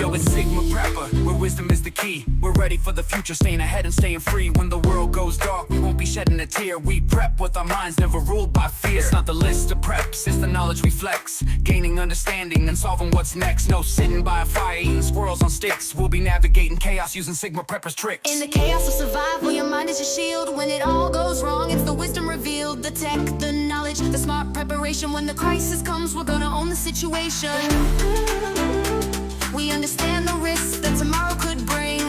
Yo, it's Sigma Prepper, where wisdom is the key. We're ready for the future, staying ahead and staying free. When the world goes dark, we won't be shedding a tear. We prep with our minds, never ruled by fear. It's not the list of preps, it's the knowledge we flex. Gaining understanding and solving what's next. No sitting by a fire, eating squirrels on sticks. We'll be navigating chaos using Sigma Prepper's tricks. In the chaos of survival, your mind is your shield. When it all goes wrong, it's the wisdom revealed. The tech, the knowledge, the smart preparation. When the crisis comes, we're gonna own the situation. We understand the risks that tomorrow could bring.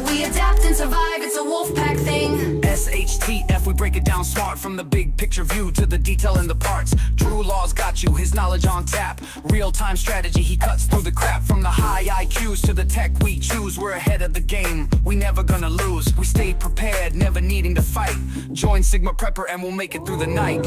We adapt and survive, it's a wolf pack thing. SHTF, we break it down smart. From the big picture view to the detail in the parts. Drew Law's got you, his knowledge on tap. Real-time strategy, he cuts through the crap. From the high IQs to the tech we choose. We're ahead of the game, we never gonna lose. We stay prepared, never needing to fight. Join Sigma Prepper and we'll make it through the night.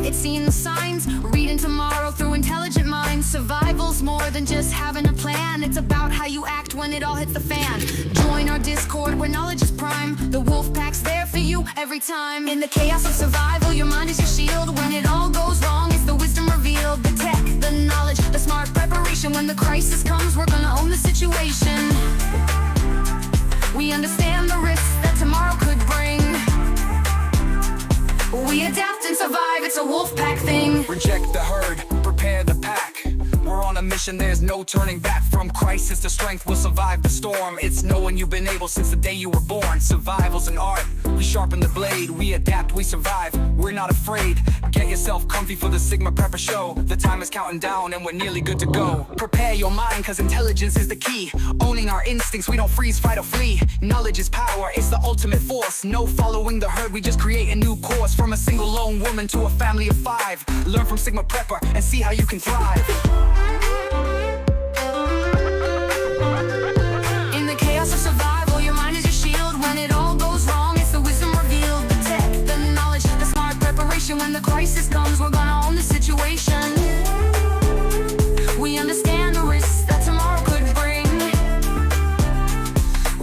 It's seeing the signs, reading tomorrow through intelligent minds. Survival's more than just having a plan. It's about how you act when it all hits the fan. Join our Discord where knowledge is prime. The wolf pack's there for you every time. In the chaos of survival, your mind is your shield. When it all goes wrong, it's the wisdom revealed. The tech, the knowledge, the smart preparation. When the crisis comes, we're gonna own the situation. We understand the risks that tomorrow could bring. We adapt and survive, it's a wolf pack thing. Reject the herd, prepare the pack. We're on a mission, there's no turning back. From crisis to strength, we'll survive the storm. It's knowing you've been able since the day you were born. Survival's an art, we sharpen the blade. We adapt, we survive, we're not afraid. Get yourself comfy for the Sigma Prepper show. The time is counting down and we're nearly good to go. Prepare your mind, cause intelligence is the key. Owning our instincts, we don't freeze, fight or flee. Knowledge is power, it's the ultimate force. No following the herd, we just create a new course. From a single lone woman to a family of 5. Learn from Sigma Prepper and see how you can thrive. In the chaos of survival, your mind is your shield. When it all goes wrong, it's the wisdom revealed. The tech, the knowledge, the smart preparation. When the crisis comes, we're gonna own the situation. We understand the risks that tomorrow could bring.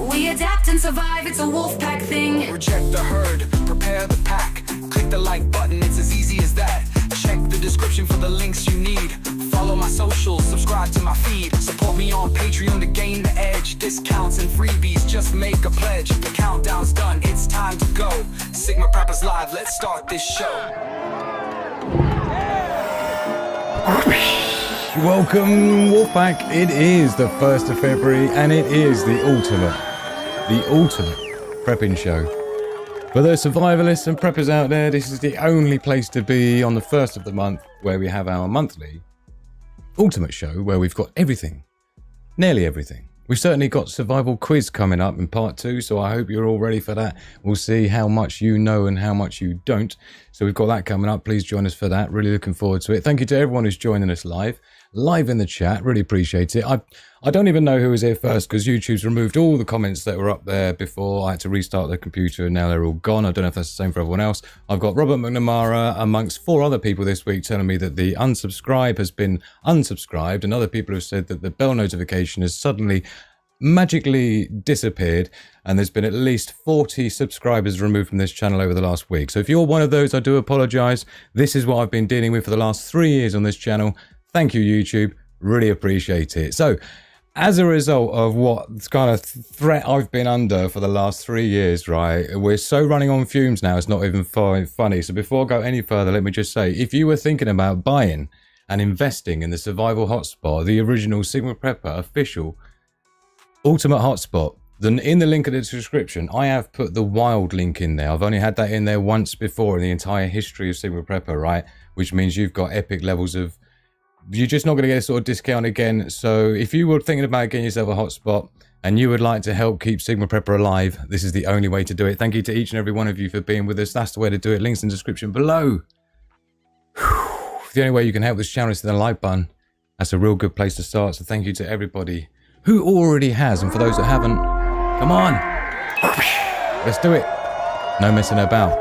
We adapt and survive, it's a wolf pack thing. Reject the herd, prepare the pack. Click the like button, it's as easy as that. Check the description for the links you need. Follow my socials, subscribe to my feed. Support me on Patreon to gain the edge. Discounts and freebies, just make a pledge. The countdown's done, it's time to go. Sigma Preppers Live, let's start this show. Welcome, Wolfpack. It is the 1st of February and it is the ultimate prepping show. For those survivalists and preppers out there, this is the only place to be on the 1st of the month where we have our monthly ultimate show where we've got everything, nearly everything. We've certainly got survival quiz coming up in part 2, so I hope you're all ready for that. We'll see how much you know and how much you don't. So we've got that coming up. Please join us for that. Really looking forward to it. Thank you to everyone who's joining us live in the chat. Really appreciate it. I don't even know who was here first because YouTube's removed all the comments that were up there before. I had to restart the computer and now they're all gone. I don't know if that's the same for everyone else. I've got Robert McNamara amongst 4 other people this week telling me that the unsubscribe has been unsubscribed, and other people have said that the bell notification has suddenly magically disappeared, and there's been at least 40 subscribers removed from this channel over the last week. So if you're one of those, I do apologize. This is what I've been dealing with for the last 3 years on this channel. Thank you, YouTube. Really appreciate it. So as a result of what kind of threat I've been under for the last 3 years, right, we're so running on fumes now, it's not even funny. So before I go any further, let me just say, if you were thinking about buying and investing in the Survival Hotspot, the original Sigma Prepper official Ultimate Hotspot, then in the link in the description, I have put the Wild link in there. I've only had that in there once before in the entire history of Sigma Prepper, right? Which means you've got epic levels of... You're just not going to get a sort of discount again. So if you were thinking about getting yourself a hotspot and you would like to help keep Sigma Prepper alive, this is the only way to do it. Thank you to each and every one of you for being with us. That's the way to do it. Links in the description below. The only way you can help this channel is to the like button. That's a real good place to start. So thank you to everybody who already has, and for those that haven't, come on, let's do it. No messing about.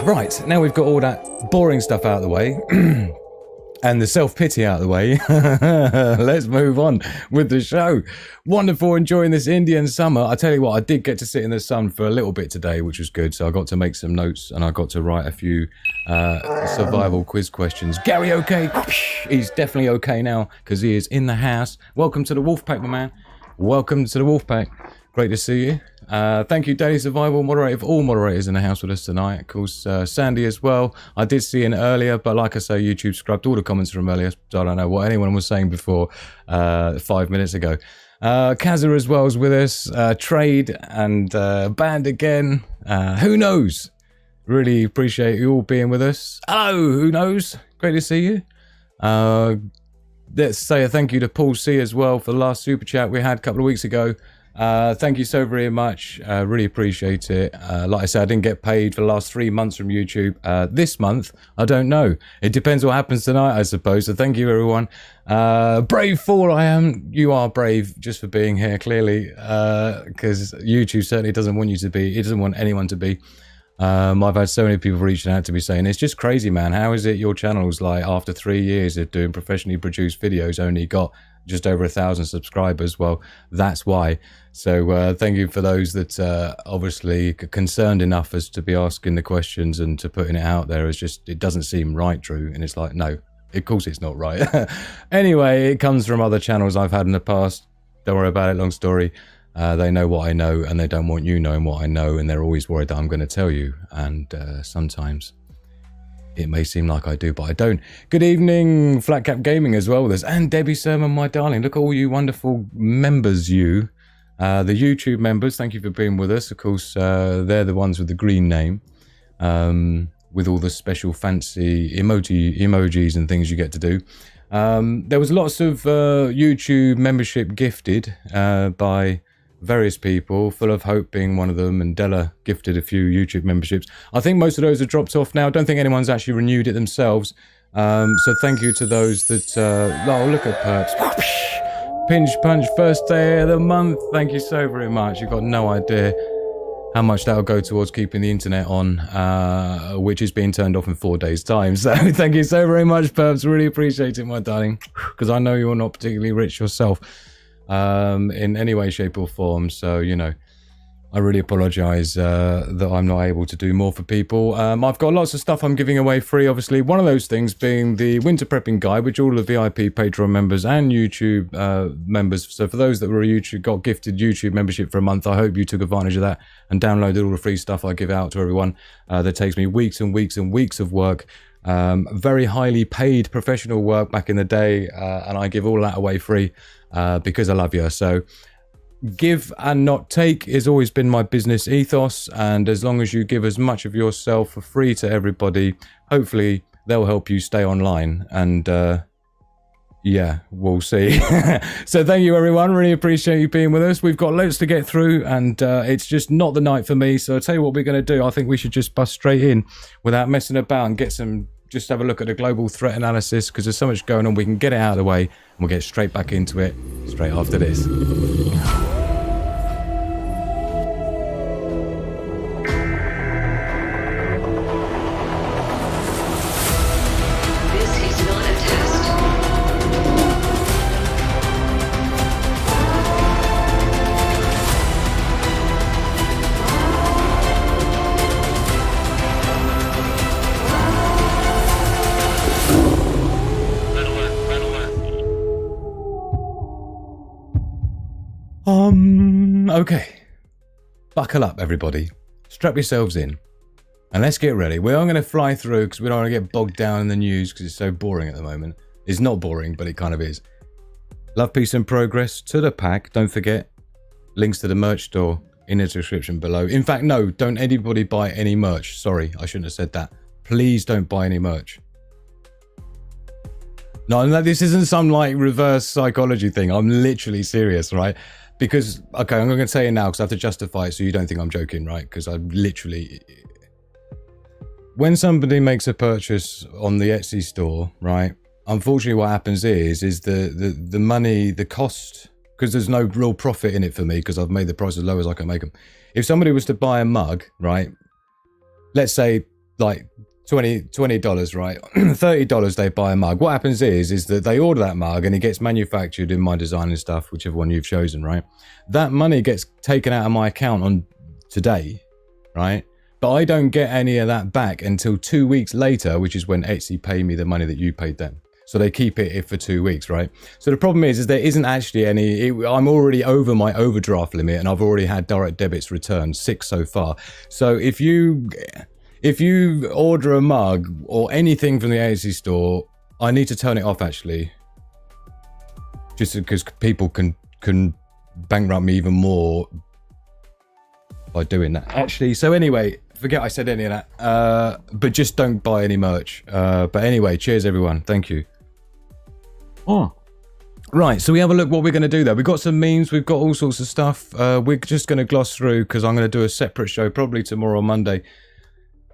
Right, now we've got all that boring stuff out of the way. and the self-pity out of the way, let's move on with the show. Wonderful, enjoying this Indian summer. I tell you what, I did get to sit in the sun for a little bit today, which was good. So I got to make some notes and I got to write a few survival quiz questions. Gary okay? He's definitely okay now because he is in the house. Welcome to the Wolfpack, my man. Welcome to the Wolfpack. Great to see you. Thank you, Daily Survival, moderator of all moderators in the house with us tonight. Of course, Sandy as well. I did see in earlier, but like I say, YouTube scrubbed all the comments from earlier, so I don't know what anyone was saying before 5 minutes ago. Kazza as well is with us. Trade and Band again. Who knows? Really appreciate you all being with us. Hello, who knows? Great to see you. Let's say a thank you to Paul C as well for the last super chat we had a couple of weeks ago. Thank you so very much. Really appreciate it. Like I said, I didn't get paid for the last 3 months from YouTube. This month, I don't know. It depends what happens tonight, I suppose. So thank you, everyone. Brave fool I am. You are brave just for being here, clearly. Because YouTube certainly doesn't want you to be. It doesn't want anyone to be. I've had so many people reaching out to me saying, it's just crazy, man. How is it your channel's like, after 3 years of doing professionally produced videos, only got just over 1,000 subscribers? Well, that's why. So thank you for those that obviously concerned enough as to be asking the questions and to putting it out there. It's just, it doesn't seem right, Drew. And it's like, no, of course it's not right. Anyway, it comes from other channels I've had in the past. Don't worry about it, long story. They know what I know and they don't want you knowing what I know, and they're always worried that I'm going to tell you. And sometimes it may seem like I do, but I don't. Good evening, Flat Cap Gaming as well with us. And Debbie Sermon, my darling. Look at all you wonderful members, you. The YouTube members, thank you for being with us. Of course, they're the ones with the green name. With all the special fancy emojis and things you get to do. There was lots of YouTube membership gifted by various people, Full of Hope being one of them, and Della gifted a few YouTube memberships. I think most of those have dropped off now. I don't think anyone's actually renewed it themselves. So thank you to those that... oh, look at Perps. Pinch Punch, first day of the month. Thank you so very much. You've got no idea how much that'll go towards keeping the internet on, which is being turned off in 4 days' time. So thank you so very much, Perps. Really appreciate it, my darling, because I know you're not particularly rich yourself in any way, shape or form. So, you know, I really apologize that I'm not able to do more for people. I've got lots of stuff I'm giving away free, obviously. One of those things being the winter prepping guide, which all the VIP Patreon members and YouTube members. So for those that were got gifted YouTube membership for a month, I hope you took advantage of that and downloaded all the free stuff I give out to everyone. That takes me weeks and weeks and weeks of work. Very highly paid professional work back in the day. And I give all that away free because I love you. So give and not take has always been my business ethos, and as long as you give as much of yourself for free to everybody, hopefully they'll help you stay online. And yeah, we'll see. So thank you, everyone. Really appreciate you being with us. We've got loads to get through, and it's just not the night for me. So I'll tell you what we're going to do. I think we should just bust straight in without messing about and get some, just have a look at the global threat analysis, because there's so much going on. We can get it out of the way and we'll get straight back into it straight after this. Okay, buckle up, everybody. Strap yourselves in, and let's get ready. We are going to fly through because we don't want to get bogged down in the news because it's so boring at the moment. It's not boring, but it kind of is. Love, peace, and progress to the pack. Don't forget, links to the merch store in the description below. In fact, no, don't anybody buy any merch. Sorry, I shouldn't have said that. Please don't buy any merch. No, this isn't some like reverse psychology thing. I'm literally serious, right? Because, okay, I'm going to say it now because I have to justify it so you don't think I'm joking, right? Because I literally... When somebody makes a purchase on the Etsy store, right? Unfortunately, what happens is the money, the cost, because there's no real profit in it for me because I've made the price as low as I can make them. If somebody was to buy a mug, right? Let's say, like, $20, right? $30 they buy a mug. What happens is that they order that mug and it gets manufactured in my design and stuff, whichever one you've chosen, right? That money gets taken out of my account on today, right? But I don't get any of that back until 2 weeks later, which is when Etsy pay me the money that you paid them. So they keep it for 2 weeks, right? So the problem is there isn't actually any, I'm already over my overdraft limit and I've already had direct debits returned, 6 so far. So if you order a mug or anything from the Etsy store, I need to turn it off actually. Just because people can bankrupt me even more by doing that. Actually, so anyway, forget I said any of that. But just don't buy any merch. But anyway, cheers everyone. Thank you. Oh. Right, so we have a look what we're going to do there. We've got some memes, we've got all sorts of stuff. We're just going to gloss through because I'm going to do a separate show probably tomorrow or Monday.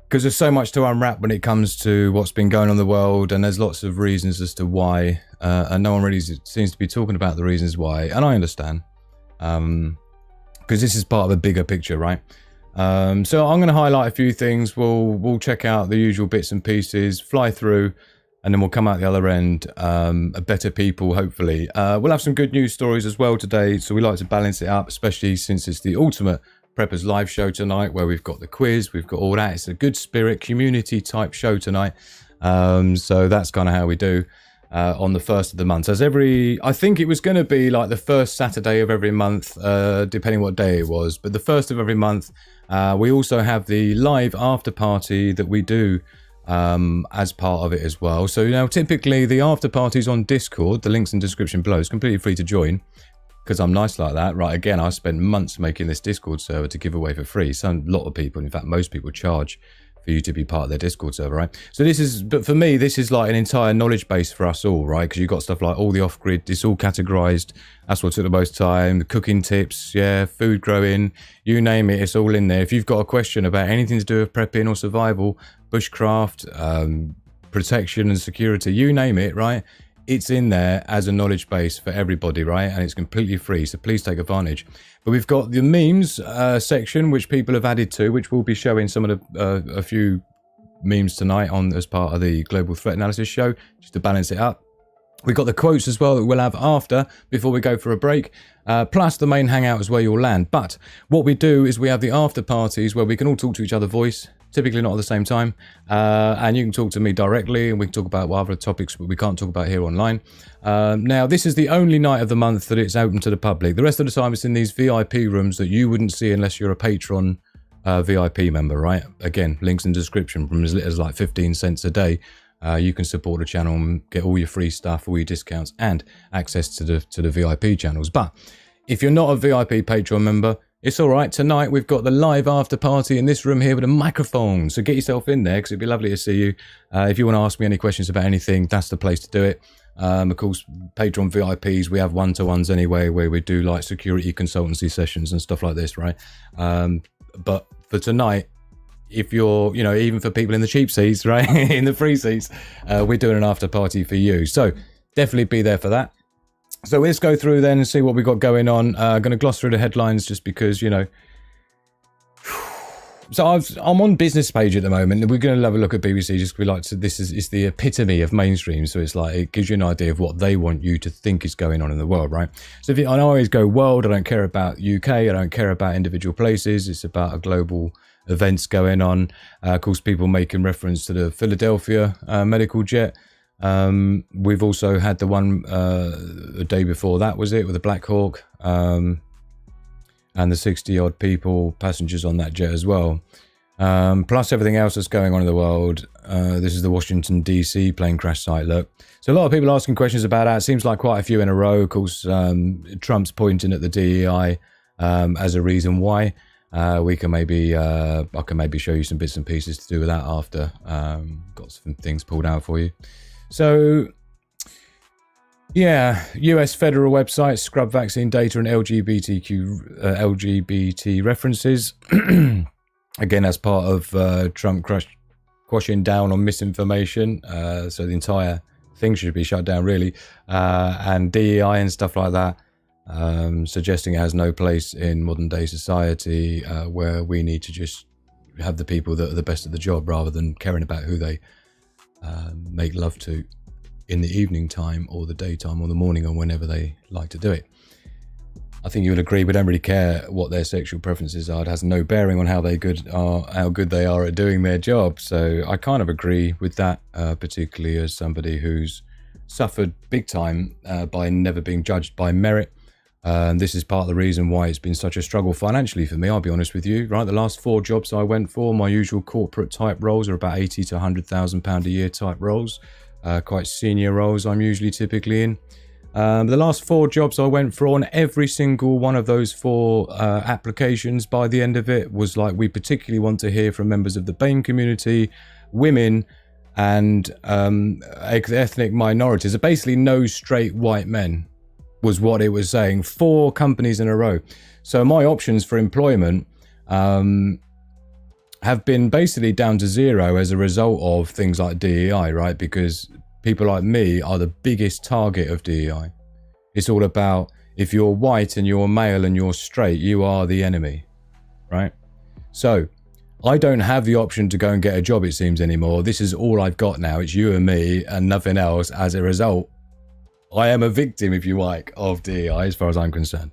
Because there's so much to unwrap when it comes to what's been going on in the world, and there's lots of reasons as to why, and no one really seems to be talking about the reasons why, and I understand. Because this is part of a bigger picture, right? So I'm going to highlight a few things. We'll check out the usual bits and pieces, fly through, and then we'll come out the other end a better people, hopefully. We'll have some good news stories as well today, so we like to balance it up, especially since it's the ultimate Preppers live show tonight, where we've got the quiz, we've got all that. It's a good spirit community type show tonight. So that's kind of how we do on the first of the month. As I think it was going to be like the first Saturday of every month, depending what day it was. But the first of every month, we also have the live after party that we do as part of it as well. So now typically the after parties on Discord, the link's in the description below. It's completely free to join. Because I'm nice like that. Right, again, I spent months making this Discord server to give away for free. So a lot of people, in fact, most people charge for you to be part of their Discord server, right? So this is, but for me, this is like an entire knowledge base for us all, right? Because you've got stuff like all the off-grid, it's all categorized. That's what took the most time. The cooking tips, yeah, food growing, you name it, it's all in there. If you've got a question about anything to do with prepping or survival, bushcraft, protection and security, you name it, right? It's in there as a knowledge base for everybody, right? And it's completely free, so please take advantage. But we've got the memes section, which people have added to, which we'll be showing some of the a few memes tonight on as part of the Global Threat Analysis show, just to balance it up. We've got the quotes as well that we'll have after, before we go for a break. Plus the main hangout is where you'll land. But what we do is we have the after parties where we can all talk to each other voice, typically not at the same time. And you can talk to me directly and we can talk about what other topics we can't talk about here online. Now, this is the only night of the month that it's open to the public. The rest of the time it's in these VIP rooms that you wouldn't see unless you're a Patreon VIP member, right? Again, links in the description. From as little as like 15 cents a day, you can support the channel and get all your free stuff, all your discounts, and access to the VIP channels. But if you're not a VIP Patreon member, it's all right. Tonight we've got the live after party in this room here with a microphone. So get yourself in there because it'd be lovely to see you. If you want to ask me any questions about anything, that's the place to do it. Of course, Patreon VIPs, we have one-to-ones anyway, where we do like security consultancy sessions and stuff like this, right? But for tonight, if you're, you know, even for people in the cheap seats, right, in the free seats, we're doing an after party for you. So definitely be there for that. So let's go through then and see what we've got going on. Going to gloss through the headlines just because, you know. So I'm on business page at the moment. We're going to have a look at BBC just because we like to. It's the epitome of mainstream. So it's like it gives you an idea of what they want you to think is going on in the world, right? So if I always go world, I don't care about UK. I don't care about individual places. It's about a global events going on. Of course, people making reference to the Philadelphia medical jet. We've also had the one the day before that, was it, with the Black Hawk, and the 60 odd people, passengers on that jet as well. Plus everything else that's going on in the world. This is the Washington DC plane crash site, look. So a lot of people asking questions about that. It seems like quite a few in a row. Of course, Trump's pointing at the DEI as a reason why. We can maybe, I can maybe show you some bits and pieces to do with that after. Got some things pulled out for you. So, yeah, US federal website, scrub vaccine data and LGBT references. Again, as part of Trump quashing down on misinformation. So the entire thing should be shut down, really. And DEI and stuff like that, suggesting it has no place in modern day society, where we need to just have the people that are the best at the job rather than caring about who they make love to in the evening time or the daytime or the morning or whenever they like to do it. I think you'll agree we don't really care what their sexual preferences are. It has no bearing on how good they are at doing their job. So I kind of agree with that, particularly as somebody who's suffered big time by never being judged by merit. And this is part of the reason why it's been such a struggle financially for me, I'll be honest with you, right? The last 4 jobs I went for, my usual corporate type roles are about 80 to 100,000 pound a year type roles, quite senior roles I'm usually typically in. The last 4 jobs I went for, on every single one of those 4 applications, by the end of it was like, we particularly want to hear from members of the BAME community, women, and ethnic minorities. Basically no straight white men was what it was saying. 4 companies in a row. So my options for employment have been basically down to 0 as a result of things like DEI, right? Because people like me are the biggest target of DEI. It's all about, if you're white and you're male and you're straight, you are the enemy, right? So I don't have the option to go and get a job, it seems, anymore. This is all I've got now. It's you and me and nothing else. As a result, I am a victim, if you like, of DEI as far as I'm concerned.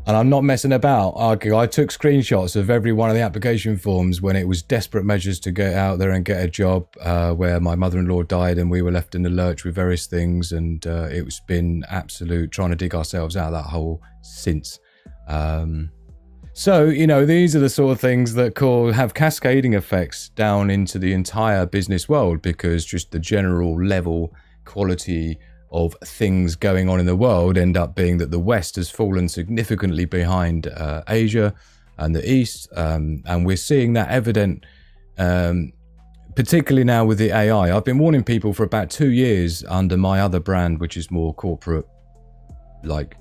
And I'm not messing about. I took screenshots of every one of the application forms when it was desperate measures to get out there and get a job, where my mother-in-law died and we were left in the lurch with various things. And it's been absolute trying to dig ourselves out of that hole since. So, you know, these are the sort of things that have cascading effects down into the entire business world, because just the general level quality of things going on in the world end up being that the West has fallen significantly behind Asia and the East, and we're seeing that evident, particularly now with the AI. I've been warning people for about 2 years under my other brand, which is more corporate, like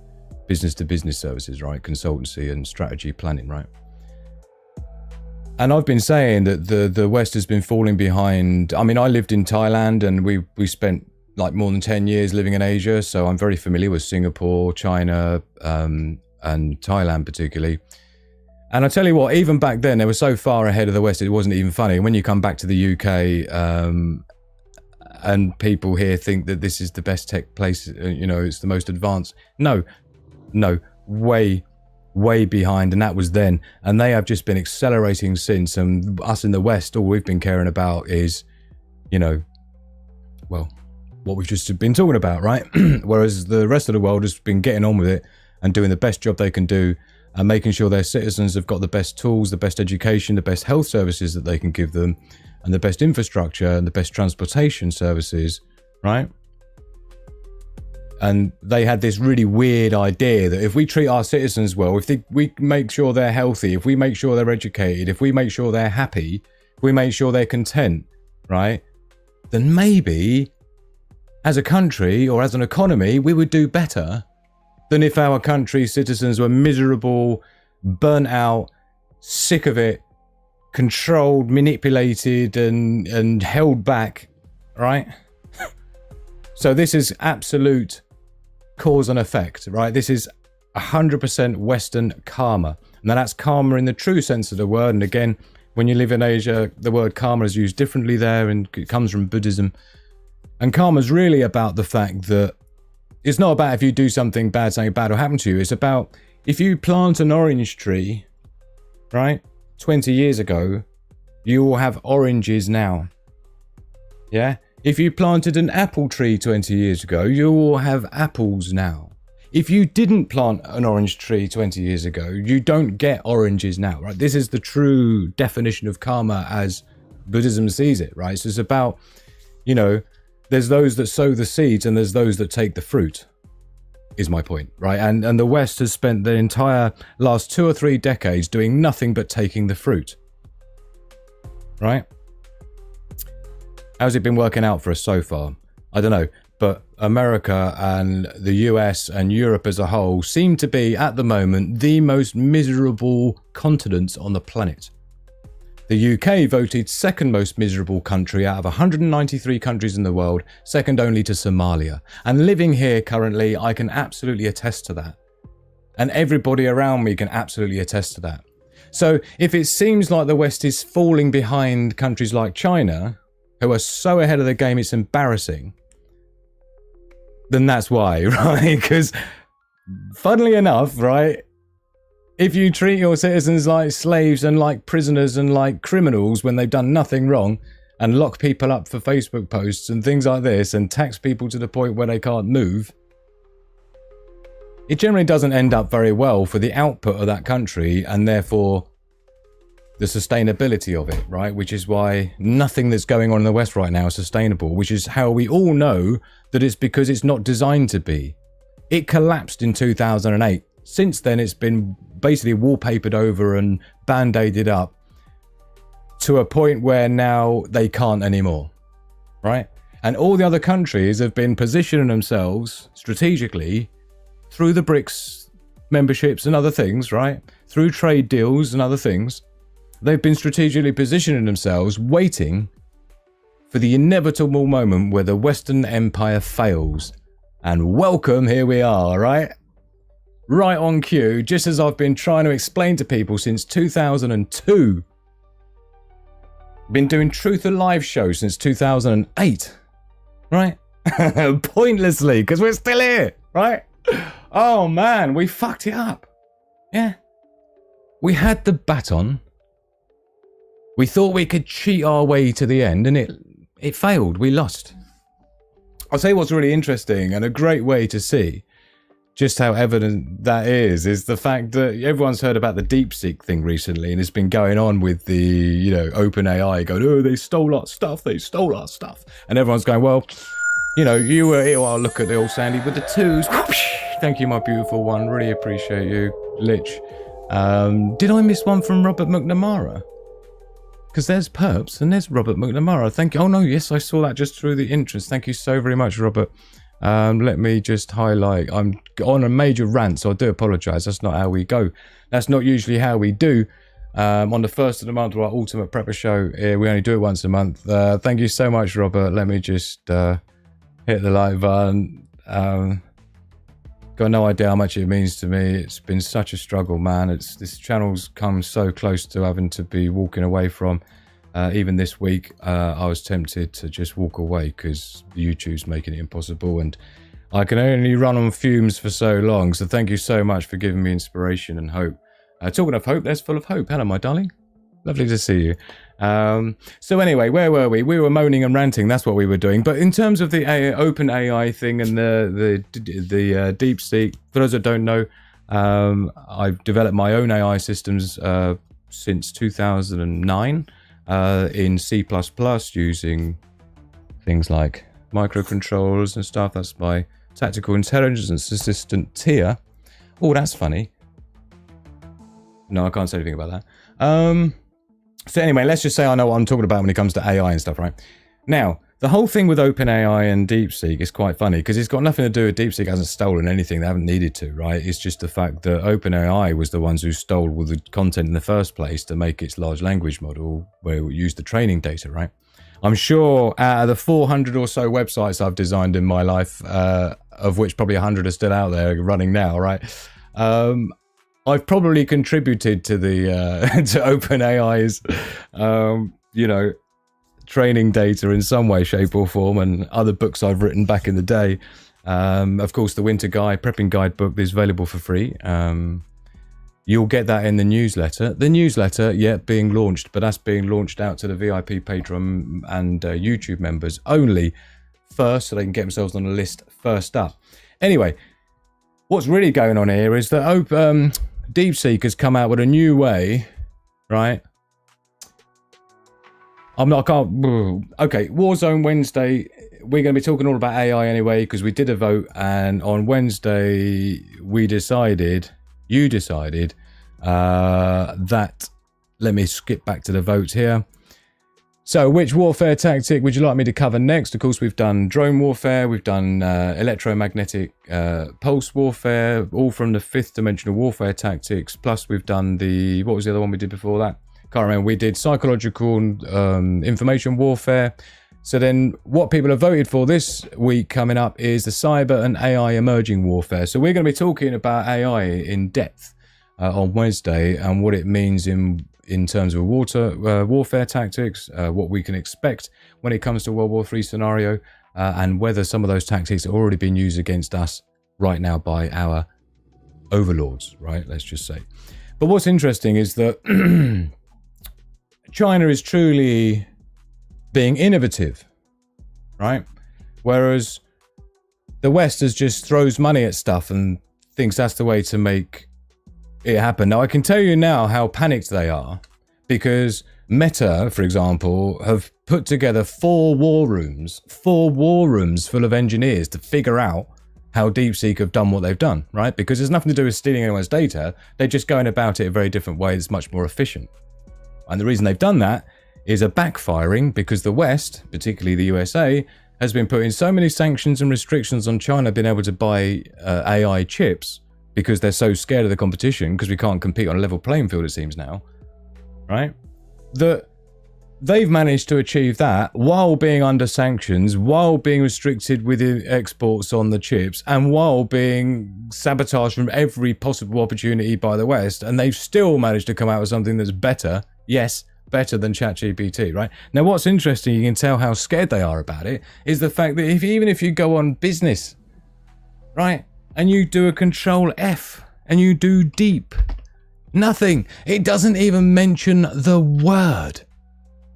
business to business services, right? Consultancy and strategy planning, right? And I've been saying that the West has been falling behind. I mean, I lived in Thailand and we spent like more than 10 years living in Asia, so I'm very familiar with Singapore, China, and Thailand particularly. And I tell you what, even back then, they were so far ahead of the West, it wasn't even funny. When you come back to the UK, and people here think that this is the best tech place, you know, it's the most advanced. No, way behind, and that was then. And they have just been accelerating since. And us in the West, all we've been caring about is, you know, well, what we've just been talking about, right? Whereas the rest of the world has been getting on with it and doing the best job they can do and making sure their citizens have got the best tools, the best education, the best health services that they can give them, and the best infrastructure and the best transportation services, right? And they had this really weird idea that if we treat our citizens well, if we make sure they're healthy, if we make sure they're educated, if we make sure they're happy, if we make sure they're content, right? Then maybe as a country or as an economy, we would do better than if our country's citizens were miserable, burnt out, sick of it, controlled, manipulated, and held back, right? So this is absolute cause and effect, right? This is 100% Western karma. Now that's karma in the true sense of the word. And again, when you live in Asia, the word karma is used differently there, and it comes from Buddhism. And karma is really about the fact that it's not about if you do something bad will happen to you. It's about if you plant an orange tree, right, 20 years ago, you will have oranges now. Yeah? If you planted an apple tree 20 years ago, you will have apples now. If you didn't plant an orange tree 20 years ago, you don't get oranges now, right? This is the true definition of karma as Buddhism sees it, right? So it's about, you know, there's those that sow the seeds and there's those that take the fruit, is my point, right? And the West has spent the entire last 2 or 3 decades doing nothing but taking the fruit, right? How's it been working out for us so far? I don't know, but America and the US and Europe as a whole seem to be, at the moment, the most miserable continents on the planet. The UK voted second most miserable country out of 193 countries in the world, second only to Somalia. And living here currently, I can absolutely attest to that. And everybody around me can absolutely attest to that. So if it seems like the West is falling behind countries like China, who are so ahead of the game it's embarrassing, then that's why, right? Because funnily enough, right, if you treat your citizens like slaves and like prisoners and like criminals when they've done nothing wrong, and lock people up for Facebook posts and things like this, and tax people to the point where they can't move, it generally doesn't end up very well for the output of that country and therefore the sustainability of it, right? Which is why nothing that's going on in the West right now is sustainable, which is how we all know that it's because it's not designed to be. It collapsed in 2008. Since then, it's been basically wallpapered over and band-aided up to a point where now they can't anymore, right? And all the other countries have been positioning themselves strategically through the BRICS memberships and other things, right? Through trade deals and other things. They've been strategically positioning themselves, waiting for the inevitable moment where the Western Empire fails. And welcome, here we are, right? Right on cue, just as I've been trying to explain to people since 2002. Been doing Truth Alive shows since 2008, right? Pointlessly, because we're still here, right? Oh man, we fucked it up. Yeah. We had the baton. We thought we could cheat our way to the end, and it failed. We lost. I'll tell you what's really interesting and a great way to see just how evident that is the fact that everyone's heard about the DeepSeek thing recently, and it's been going on with the, you know, OpenAI going, oh, they stole our stuff, and everyone's going, well, you know, you were, oh, look at the old Sandy with the twos. Thank you, my beautiful one. Really appreciate you, Lich. Did I miss one from Robert McNamara? Because there's Perps and there's Robert McNamara. Thank you. Oh no, yes, I saw that just through the entrance. Thank you so very much, Robert. Let me just highlight. I'm on a major rant, so I do apologise. That's not how we go. That's not usually how we do. On the first of the month, our Ultimate Prepper show, we only do it once a month. Thank you so much, Robert. Let me just hit the like button. Got no idea how much it means to me. It's been such a struggle, man. This channel's come so close to having to be walking away from. Even this week, I was tempted to just walk away because YouTube's making it impossible, and I can only run on fumes for so long. So thank you so much for giving me inspiration and hope. Talking of hope, there's Full of Hope. Hello, my darling. Lovely to see you. So anyway, where were we? We were moaning and ranting. That's what we were doing. But in terms of the open AI thing and the DeepSeek, for those that don't know, I've developed my own AI systems since 2009 in C++ using things like microcontrollers and stuff. That's my tactical intelligence assistant Tia. Oh, that's funny. No, I can't say anything about that. So anyway, let's just say I know what I'm talking about when it comes to AI and stuff, right? Now, the whole thing with OpenAI and DeepSeek is quite funny because it's got nothing to do with DeepSeek hasn't stolen anything. They haven't needed to, right? It's just the fact that OpenAI was the ones who stole all the content in the first place to make its large language model where it used the training data, right? I'm sure out of the 400 or so websites I've designed in my life, of which probably 100 are still out there running now, right? I've probably contributed to the to OpenAI's, you know, training data in some way, shape, or form, and other books I've written back in the day. Of course, the Winter Guide, Prepping Guide book is available for free. You'll get that in the newsletter. The newsletter, yeah, being launched, but that's being launched out to the VIP Patreon and YouTube members only first, so they can get themselves on the list first up. Anyway, what's really going on here is that DeepSeek has come out with a new way, right? Okay, Warzone Wednesday, we're going to be talking all about AI anyway, because we did a vote, and on Wednesday, you decided, that, let me skip back to the votes here. So, which warfare tactic would you like me to cover next? Of course, we've done drone warfare, we've done electromagnetic pulse warfare, all from the 5th dimensional warfare tactics, plus we've done the, what was the other one we did before that? Can't remember. We did psychological information warfare. So then what people have voted for this week coming up is the cyber and AI emerging warfare. So we're going to be talking about AI in depth. on Wednesday, and what it means in terms of warfare tactics, what we can expect when it comes to World War III scenario, and whether some of those tactics are already being used against us right now by our overlords, right? Let's just say. But what's interesting is that China is truly being innovative, right? Whereas the West just throws money at stuff and thinks that's the way to make it happen. Now, I can tell you now how panicked they are, because Meta, for example, have put together 4 war rooms full of engineers to figure out how DeepSeek have done what they've done, right? Because there's nothing to do with stealing anyone's data. They're just going about it a very different way that's much more efficient. And the reason they've done that is a backfiring, because the West, particularly the USA, has been putting so many sanctions and restrictions on China being able to buy AI chips, because they're so scared of the competition, because we can't compete on a level playing field, it seems now, right? That they've managed to achieve that while being under sanctions, while being restricted with exports on the chips, and while being sabotaged from every possible opportunity by the West, and they've still managed to come out with something that's better, yes, better than ChatGPT, right? Now, what's interesting, you can tell how scared they are about it, is the fact that even if you go on business, right, and you do a Control F, and you do deep, nothing. It doesn't even mention the word.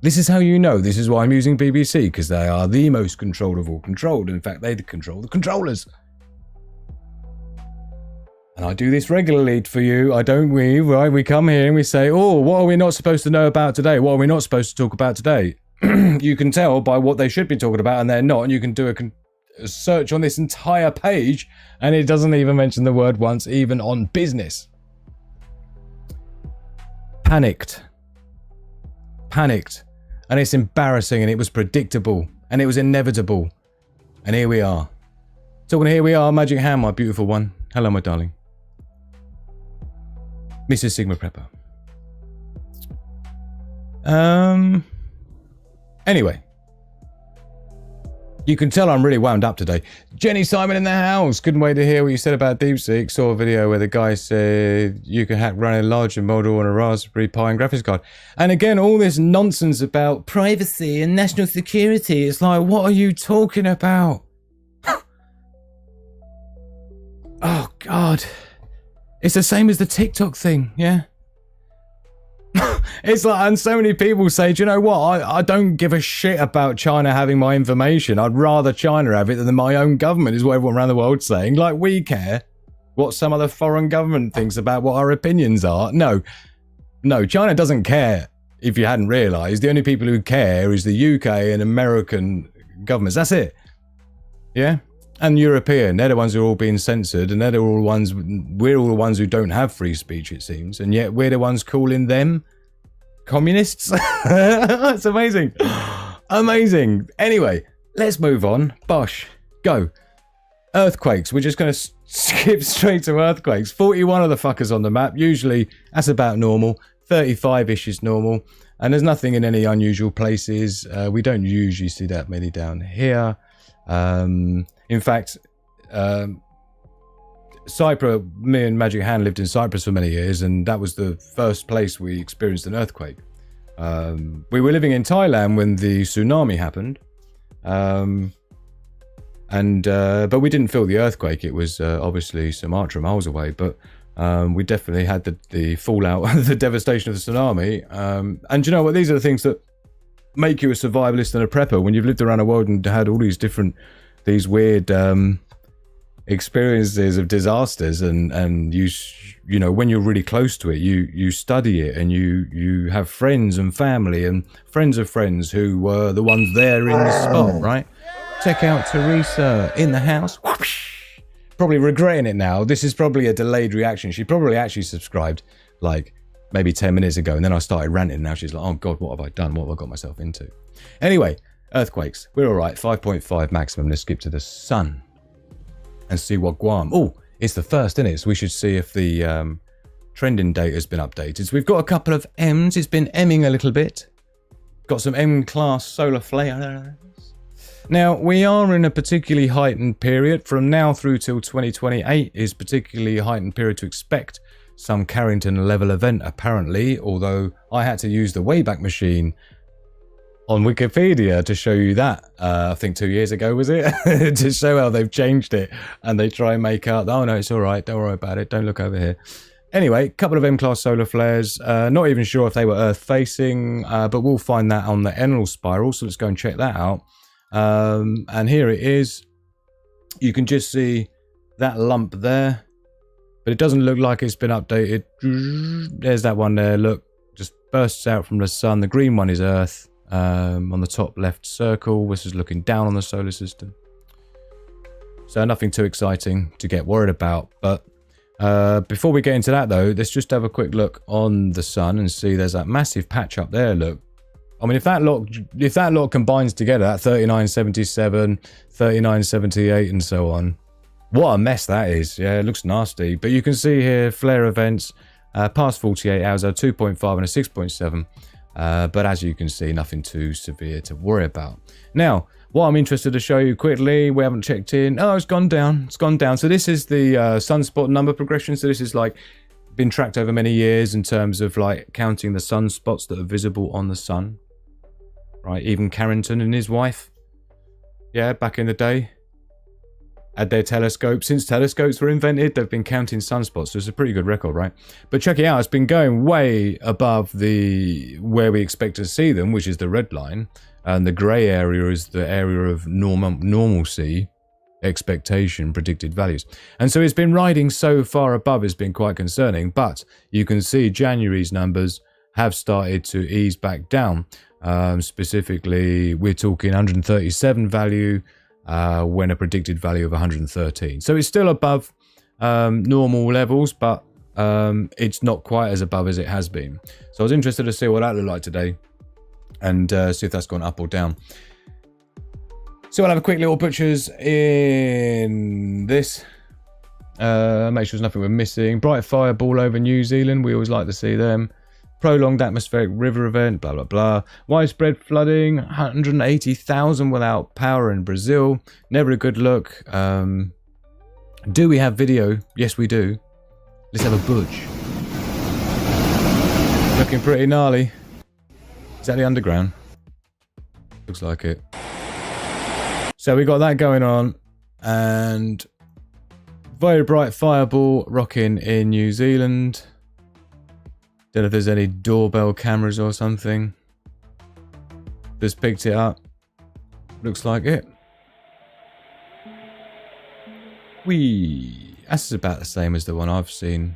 This is how you know. This is why I'm using BBC, because they are the most controlled of all controlled. In fact, they control the controllers. And I do this regularly for you, don't we? Right? We come here and we say, oh, what are we not supposed to know about today? What are we not supposed to talk about today? You can tell by what they should be talking about and they're not. And you can do a search on this entire page and it doesn't even mention the word once, even on business. Panicked. And it's embarrassing, and it was predictable, and it was inevitable. And here we are. Talking here we are, Magic Hand, my beautiful one. Hello, my darling. Mrs. Sigma Prepper. Anyway. You can tell I'm really wound up today. Jenny Simon in the house. Couldn't wait to hear what you said about DeepSeek. Saw a video where the guy said you can hack running a larger model on a Raspberry Pi and graphics card. And again, all this nonsense about privacy and national security. It's like, what are you talking about? Oh, God. It's the same as the TikTok thing, yeah? It's like, and so many people say, do you know what? I don't give a shit about China having my information. I'd rather China have it than my own government, is what everyone around the world's saying. Like, we care what some other foreign government thinks about what our opinions are. No, China doesn't care, if you hadn't realised. The only people who care is the UK and American governments. That's it. Yeah? And European. They're the ones who are all being censored, and we're all the ones who don't have free speech, it seems. And yet we're the ones calling them communists. It's amazing. Amazing. Anyway, let's move on. Bosh. Go. Earthquakes. We're just going to skip straight to earthquakes. 41 of the fuckers on the map. Usually, that's about normal. 35-ish is normal. And there's nothing in any unusual places. We don't usually see that many down here. In fact, Cyprus, me and Magic Hand lived in Cyprus for many years, and that was the first place we experienced an earthquake. We were living in Thailand when the tsunami happened, but we didn't feel the earthquake. It was obviously Sumatra miles away, but we definitely had the fallout, the devastation of the tsunami. And you know what? These are the things that make you a survivalist and a prepper when you've lived around the world and had all these weird experiences of disasters, and you know, when you're really close to it, you study it, and you have friends and family and friends of friends who were the ones there in the spot, right? Check out Teresa in the house. Probably regretting it now. This is probably a delayed reaction. She probably actually subscribed like maybe 10 minutes ago, and then I started ranting, and now she's like, oh God, what have I done? What have I got myself into? Anyway, earthquakes. We're all right. 5.5 maximum. Let's skip to the sun and see what Guam. Oh, it's the first, isn't it? So we should see if the trending data has been updated. So we've got a couple of M's. It's been M'ing a little bit. Got some M-class solar flares. Now, we are in a particularly heightened period. From now through till 2028 is particularly heightened period to expect some Carrington level event apparently, although I had to use the Wayback Machine on Wikipedia to show you that, I think 2 years ago was it, to show how they've changed it, and they try and make out, oh no, it's all right, don't worry about it, don't look over here. Anyway, couple of M-class solar flares, not even sure if they were Earth-facing, but we'll find that on the Enlil spiral, so let's go and check that out. And here it is. You can just see that lump there, but it doesn't look like it's been updated. There's that one there, look, just bursts out from the sun. The green one is Earth. On the top left circle, this is looking down on the solar system. So nothing too exciting to get worried about. But before we get into that though, let's just have a quick look on the sun and see there's that massive patch up there, look. I mean, if that lot combines together, that 3977, 3978 and so on, what a mess that is. Yeah, it looks nasty. But you can see here, flare events, past 48 hours, a 2.5 and a 6.7. But as you can see, nothing too severe to worry about. Now, what I'm interested to show you quickly, we haven't checked in. Oh, it's gone down. It's gone down. So this is the sunspot number progression. So this is like been tracked over many years in terms of like counting the sunspots that are visible on the sun. Right, even Carrington and his wife, yeah, back in the day, had their telescope. Since telescopes were invented, they've been counting sunspots, so it's a pretty good record, right? But check it out, it's been going way above the where we expect to see them, which is the red line, and the grey area is the area of normalcy, expectation, predicted values. And so it's been riding so far above, it's been quite concerning, but you can see January's numbers have started to ease back down. Specifically, we're talking 137 value when a predicted value of 113. So it's still above normal levels, but it's not quite as above as it has been. So I was interested to see what that looked like today and see if that's gone up or down. So I'll have a quick little butchers in this. Make sure there's nothing we're missing. Bright fireball over New Zealand. We always like to see them. Prolonged atmospheric river event, blah, blah, blah. Widespread flooding, 180,000 without power in Brazil. Never a good look. Do we have video? Yes, we do. Let's have a butch. Looking pretty gnarly. Is that the underground? Looks like it. So we got that going on. And very bright fireball rocking in New Zealand. Don't know if there's any doorbell cameras or something. Just picked it up. Looks like it. Whee! That's about the same as the one I've seen.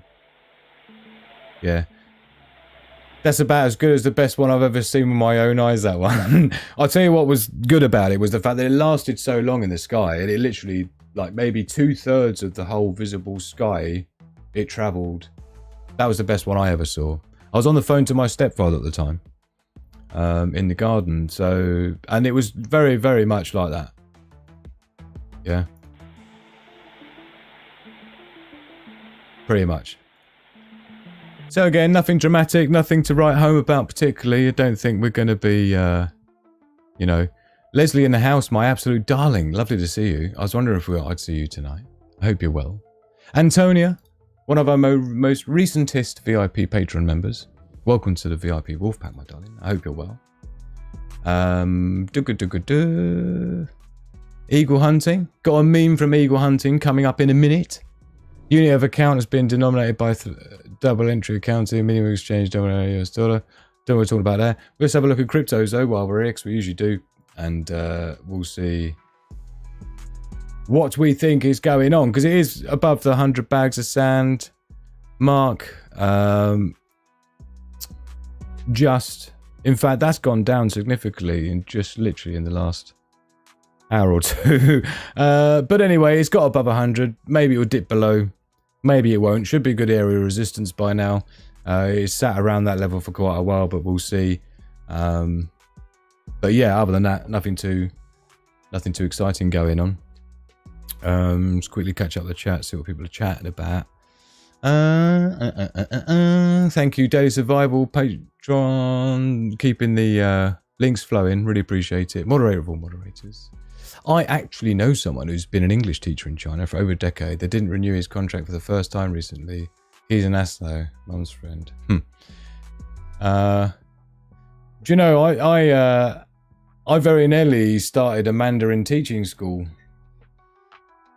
Yeah. That's about as good as the best one I've ever seen with my own eyes, that one. I'll tell you what was good about it was the fact that it lasted so long in the sky. And it literally, like maybe 2/3 of the whole visible sky, it travelled. That was the best one I ever saw. I was on the phone to my stepfather at the time, in the garden. So, and it was very, very much like that. Yeah. Pretty much. So again, nothing dramatic, nothing to write home about particularly. I don't think we're going to be, you know. Leslie in the house, my absolute darling. Lovely to see you. I was wondering if I'd see you tonight. I hope you're well. Antonia. One of our most recentest VIP patron members. Welcome to the VIP Wolfpack, my darling. I hope you're well. Eagle hunting. Got a meme from eagle hunting coming up in a minute. Unit of account has been denominated by double entry accounting, minimum exchange, denominated US dollar. Don't know what we're talking about there. Let's have a look at cryptos though while we're here, because we usually do. And we'll see what we think is going on, because it is above the 100 bags of sand mark. In fact, that's gone down significantly in just literally in the last hour or two. But anyway, it's got above 100. Maybe it will dip below. Maybe it won't. Should be good area of resistance by now. It's sat around that level for quite a while, but we'll see. But yeah, other than that, nothing too exciting going on. Just quickly catch up the chat, see what people are chatting about. Thank you, Daily Survival Patron, keeping the links flowing. Really appreciate it. Moderator of all moderators. I actually know someone who's been an English teacher in China for over a decade. They didn't renew his contract for the first time recently. He's an ass though, mum's friend. Do you know, I very nearly started a Mandarin teaching school.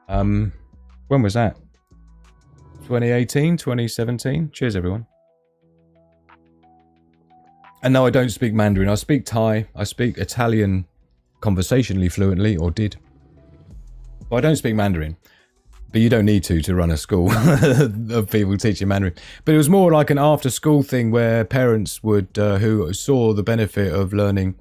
When was that? 2018, 2017? Cheers, everyone. And no, I don't speak Mandarin. I speak Thai. I speak Italian conversationally fluently, or did. But I don't speak Mandarin. But you don't need to run a school of people teaching Mandarin. But it was more like an after-school thing where parents would, who saw the benefit of learning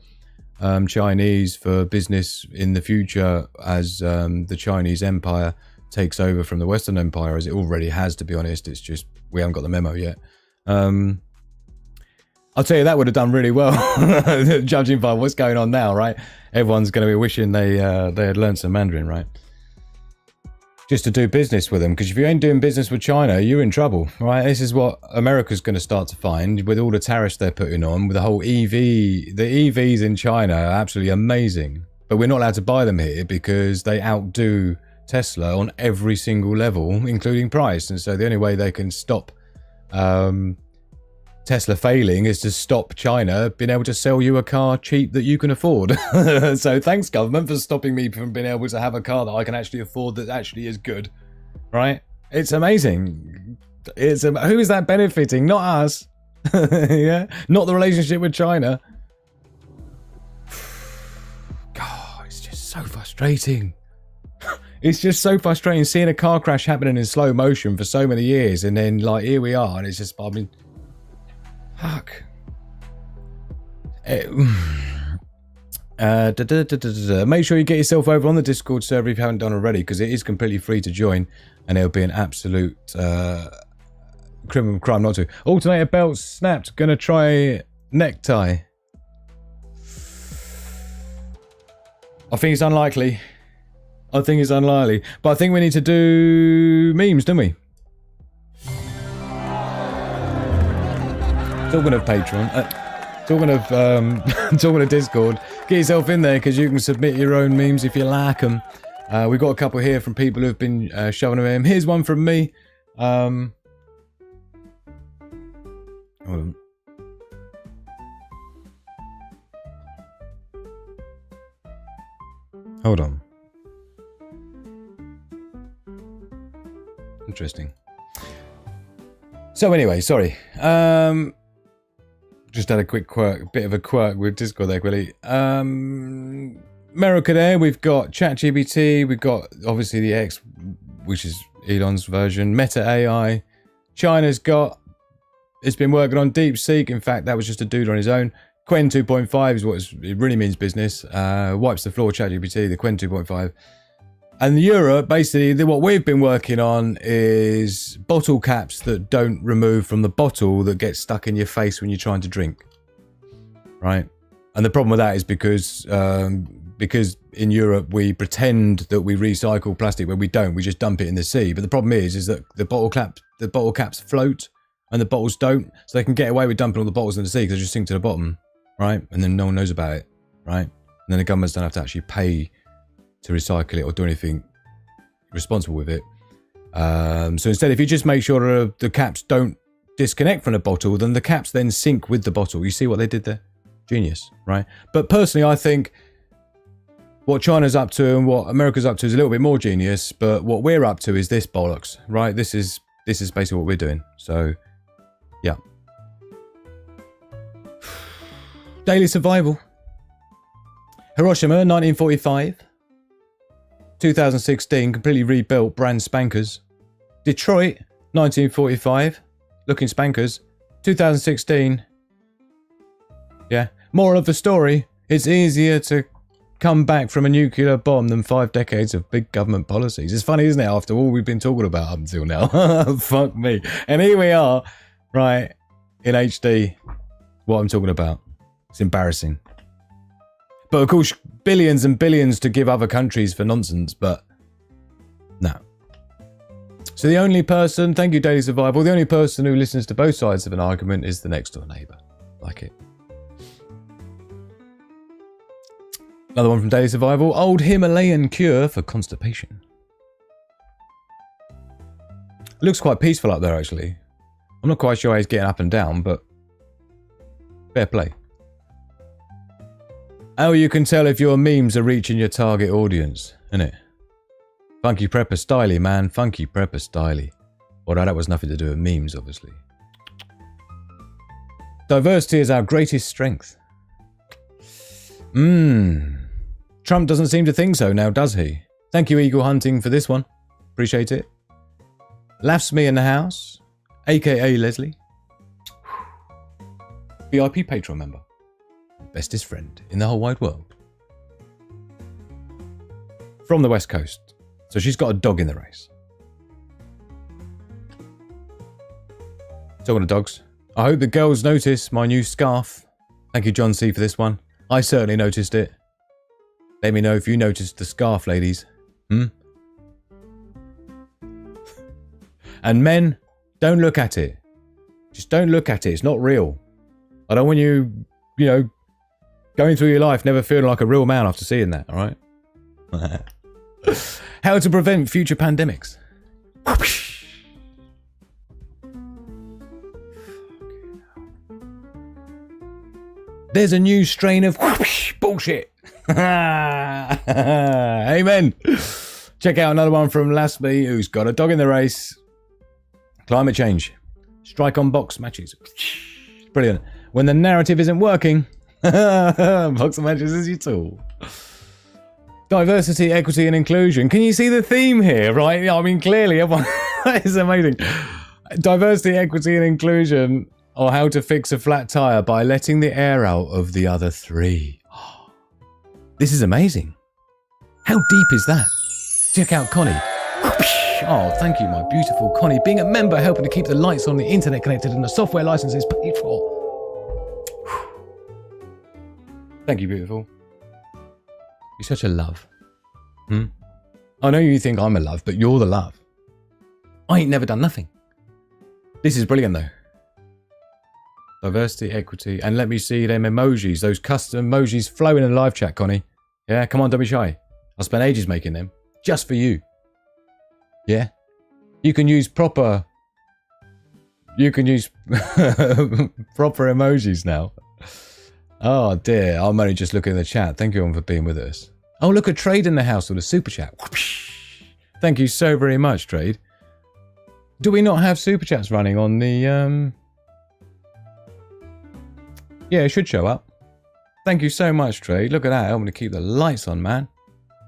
Chinese for business in the future as the Chinese Empire takes over from the Western Empire, as it already has, to be honest. It's just we haven't got the memo yet. I'll tell you, that would have done really well, judging by what's going on now, right? Everyone's going to be wishing they had learned some Mandarin, right? Just to do business with them, because if you ain't doing business with China, you're in trouble, right? This is what America's going to start to find with all the tariffs they're putting on, with the whole EV. The EVs in China are absolutely amazing, but we're not allowed to buy them here because they outdo Tesla on every single level, including price. And so the only way they can stop Tesla failing is to stop China being able to sell you a car cheap that you can afford. So thanks, government, for stopping me from being able to have a car that I can actually afford that actually is good, right? It's amazing. Who is that benefiting? Not us. Yeah, not the relationship with China. God, it's just so frustrating. It's just so frustrating seeing a car crash happening in slow motion for so many years, and then like here we are, and it's just, I mean, fuck. Make sure you get yourself over on the Discord server if you haven't done already, because it is completely free to join, and it'll be an absolute criminal crime not to. Alternator belt snapped. Gonna try necktie. I think it's unlikely. But I think we need to do memes, don't we? Talking of Patreon, talking of Discord, get yourself in there because you can submit your own memes if you like them. We've got a couple here from people who've been shoving them in. Here's one from me. Hold on. Hold on. Interesting. So anyway, sorry. Just had a quick bit of a quirk with Discord there, quickly. America there, we've got ChatGPT, we've got obviously the X, which is Elon's version, Meta AI. China's got, it's been working on DeepSeek. In fact, that was just a dude on his own. Quen 2.5 is what it really means business. Wipes the floor, ChatGPT, the Quen 2.5. And Europe, basically, what we've been working on is bottle caps that don't remove from the bottle that get stuck in your face when you're trying to drink, right? And the problem with that is because in Europe we pretend that we recycle plastic when we don't. We just dump it in the sea. But the problem is that the bottle caps float and the bottles don't, so they can get away with dumping all the bottles in the sea because they just sink to the bottom, right? And then no one knows about it, right? And then the governments don't have to actually pay to recycle it or do anything responsible with it. So instead, if you just make sure the caps don't disconnect from the bottle, then the caps then sink with the bottle. You see what they did there? Genius, right? But personally, I think what China's up to and what America's up to is a little bit more genius, but what we're up to is this bollocks, right? This is basically what we're doing. So, yeah. Daily survival. Hiroshima, 1945. 2016, completely rebuilt, brand spankers. Detroit, 1945, looking spankers. 2016, yeah. Moral of the story, it's easier to come back from a nuclear bomb than 5 decades of big government policies. It's funny, isn't it, after all we've been talking about up until now? Fuck me. And here we are, right, in HD, what I'm talking about. It's embarrassing. But of course, billions and billions to give other countries for nonsense, but no. So the only person, thank you Daily Survival, the only person who listens to both sides of an argument is the next door neighbour. Like it. Another one from Daily Survival, old Himalayan cure for constipation. It looks quite peaceful up there actually. I'm not quite sure how he's getting up and down, but fair play. How you can tell if your memes are reaching your target audience, innit? Funky Prepper Styly, man. Funky Prepper Styly. Although that was nothing to do with memes, obviously. Diversity is our greatest strength. Trump doesn't seem to think so now, does he? Thank you, Eagle Hunting, for this one. Appreciate it. Laughs me in the house, aka Leslie. VIP Patreon member. Bestest friend in the whole wide world. From the West Coast. So she's got a dog in the race. Talking of dogs. I hope the girls notice my new scarf. Thank you, John C, for this one. I certainly noticed it. Let me know if you noticed the scarf, ladies. And men, don't look at it. Just don't look at it. It's not real. I don't want you, going through your life never feeling like a real man after seeing that, alright? How to prevent future pandemics. There's a new strain of bullshit. Amen. Check out another one from Lasby, who's got a dog in the race. Climate change. Strike on box matches. Brilliant. When the narrative isn't working, box matches is your tool. Diversity, equity, and inclusion. Can you see the theme here, right? I mean, clearly, everyone. That is amazing. Diversity, equity, and inclusion, or how to fix a flat tire by letting the air out of the other three. This is amazing. How deep is that? Check out Connie. Oh, thank you, my beautiful Connie. Being a member, helping to keep the lights on, the internet connected, and the software license is paid for. Thank you, beautiful. You're such a love. I know you think I'm a love, but you're the love. I ain't never done nothing. This is brilliant, though. Diversity, equity, and let me see them emojis, those custom emojis flowing in the live chat, Connie. Yeah, come on, don't be shy. I spent ages making them, just for you. Yeah? You can use proper... You can use proper emojis now. Oh dear, I'm only just looking at the chat. Thank you all for being with us. Oh, look at Trade in the house with a super chat. Thank you so very much, Trade. Do we not have super chats running on the... Yeah, it should show up. Thank you so much, Trade. Look at that. I'm going to keep the lights on, man.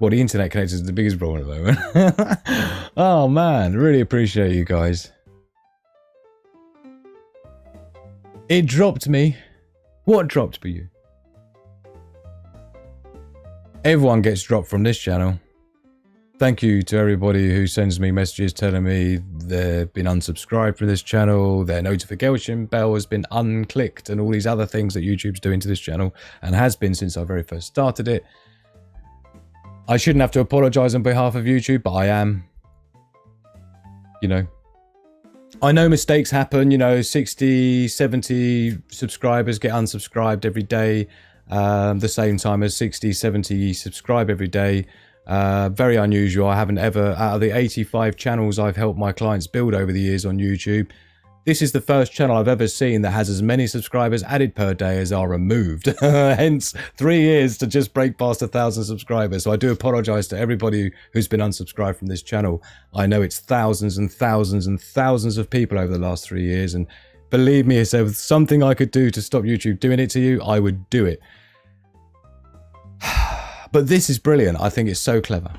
Well, the internet connection is the biggest problem at the moment. Oh, man. Really appreciate you guys. It dropped me. What dropped for you? Everyone gets dropped from this channel. Thank you to everybody who sends me messages telling me they've been unsubscribed from this channel, their notification bell has been unclicked, and all these other things that YouTube's doing to this channel, and has been since I very first started it. I shouldn't have to apologize on behalf of YouTube, but I am. I know mistakes happen, 60, 70 subscribers get unsubscribed every day, the same time as 60, 70 subscribe every day. Very unusual. I haven't ever, out of the 85 channels I've helped my clients build over the years on YouTube, this is the first channel I've ever seen that has as many subscribers added per day as are removed. Hence 3 years to just break past 1,000 subscribers. So I do apologize to everybody who's been unsubscribed from this channel. I know it's thousands and thousands and thousands of people over the last 3 years, and believe me, if there was something I could do to stop YouTube doing it to you, I would do it. But this is brilliant. I think it's so clever.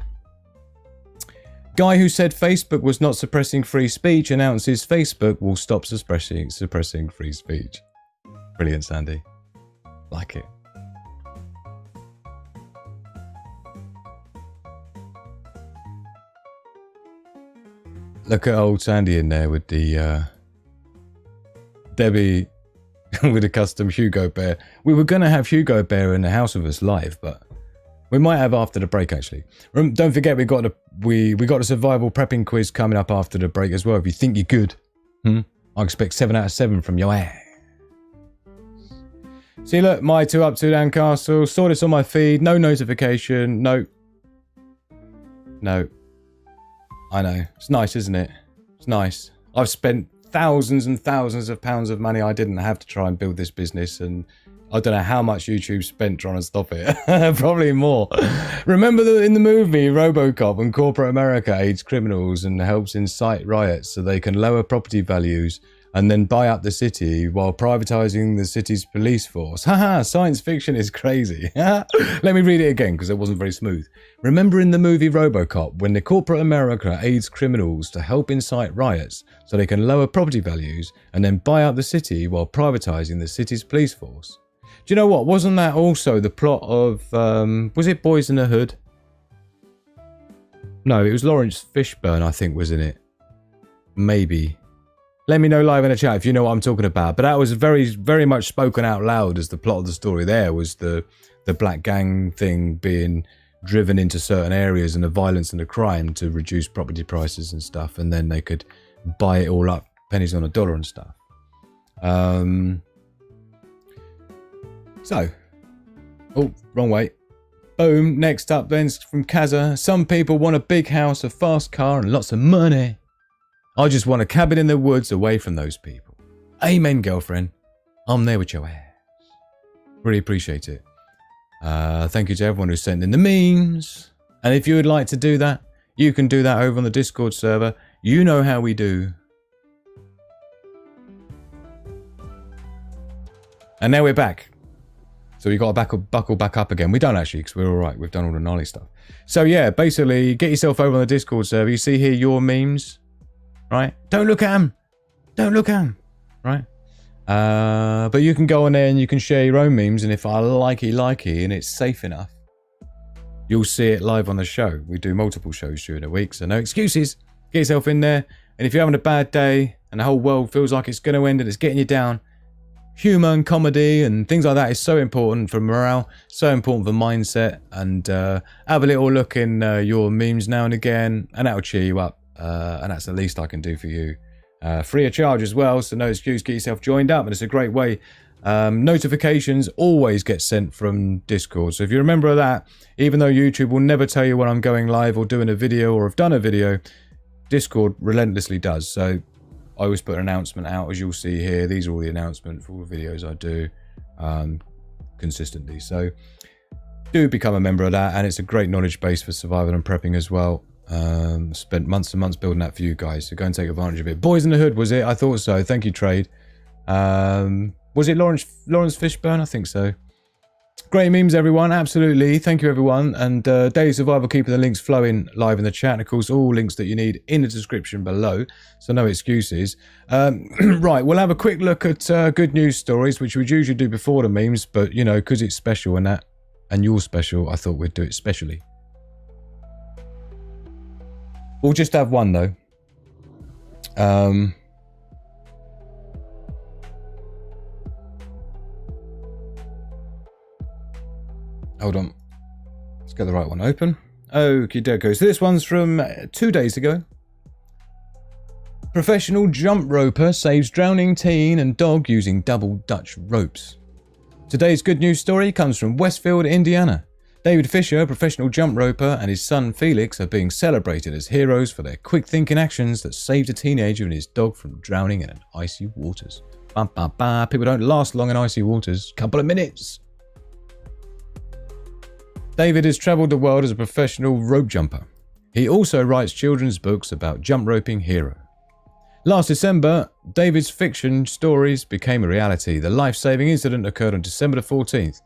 Guy who said Facebook was not suppressing free speech announces Facebook will stop suppressing free speech. Brilliant, Sandy. Like it. Look at old Sandy in there with the Debbie with a custom Hugo Bear. We were going to have Hugo Bear in the house with us live, but we might have after the break, actually. Don't forget, we got a survival prepping quiz coming up after the break as well. If you think you're good, I expect 7 out of 7 from your ass. See, look, my 2 up, 2 down castle. Saw this on my feed. No notification. No. I know. It's nice, isn't it? It's nice. I've spent thousands and thousands of pounds of money I didn't have to try and build this business, and I don't know how much YouTube spent trying to stop it. Probably more. Remember in the movie RoboCop, when corporate America aids criminals and helps incite riots so they can lower property values and then buy up the city while privatizing the city's police force. Haha, science fiction is crazy. Let me read it again because it wasn't very smooth. Remember in the movie RoboCop, when the corporate America aids criminals to help incite riots so they can lower property values and then buy up the city while privatizing the city's police force? Do you know what? Wasn't that also the plot of, was it Boys in the Hood? No, it was Lawrence Fishburne, I think, was in it. Maybe. Let me know live in the chat if you know what I'm talking about. But that was very, very much spoken out loud as the plot of the story there was the black gang thing being driven into certain areas and the violence and the crime to reduce property prices and stuff. And then they could buy it all up, pennies on a dollar and stuff. So, oh, wrong way. Boom. Next up then from Kaza. Some people want a big house, a fast car, and lots of money. I just want a cabin in the woods away from those people. Amen, girlfriend. I'm there with your ass. Really appreciate it. Thank you to everyone who sent in the memes. And if you would like to do that, you can do that over on the Discord server. You know how we do. And now we're back. So we got to buckle back up again. We don't actually, because we're all right. We've done all the gnarly stuff. So yeah, basically, get yourself over on the Discord server. You see here your memes, right? Don't look at them. Don't look at them, right? But you can go on there and you can share your own memes. And if I likey and it's safe enough, you'll see it live on the show. We do multiple shows during the week, so no excuses. Get yourself in there. And if you're having a bad day and the whole world feels like it's going to end and it's getting you down, humor and comedy and things like that is so important for morale, so important for mindset, and have a little look in your memes now and again, and that'll cheer you up, and that's the least I can do for you. Free of charge as well, so no excuse, get yourself joined up, and it's a great way. Notifications always get sent from Discord, so if you're a member of that, even though YouTube will never tell you when I'm going live or doing a video or have done a video, Discord relentlessly does. So I always put an announcement out, as you'll see here. These are all the announcements for all the videos I do consistently. So do become a member of that, and it's a great knowledge base for survival and prepping as well. Spent months and months building that for you guys, so go and take advantage of it. Boys in the Hood, was it? I thought so. Thank you, Trade. Was it Lawrence Fishburne? I think so. Great memes, everyone. Absolutely. Thank you, everyone. And Daily Survival keeping the links flowing live in the chat. And of course, all links that you need in the description below. So no excuses. Right, we'll have a quick look at good news stories, which we'd usually do before the memes. But, you know, because it's special and that, and you're special, I thought we'd do it specially. We'll just have one, though. Hold on. Let's get the right one open. Okie dokie. So this one's from 2 days ago. Professional jump roper saves drowning teen and dog using double Dutch ropes. Today's good news story comes from Westfield, Indiana. David Fisher, a professional jump roper, and his son Felix are being celebrated as heroes for their quick-thinking actions that saved a teenager and his dog from drowning in icy waters. Ba, ba, ba. People don't last long in icy waters. Couple of minutes. David has travelled the world as a professional rope jumper. He also writes children's books about jump roping hero. Last December, David's fiction stories became a reality. The life-saving incident occurred on December the 14th,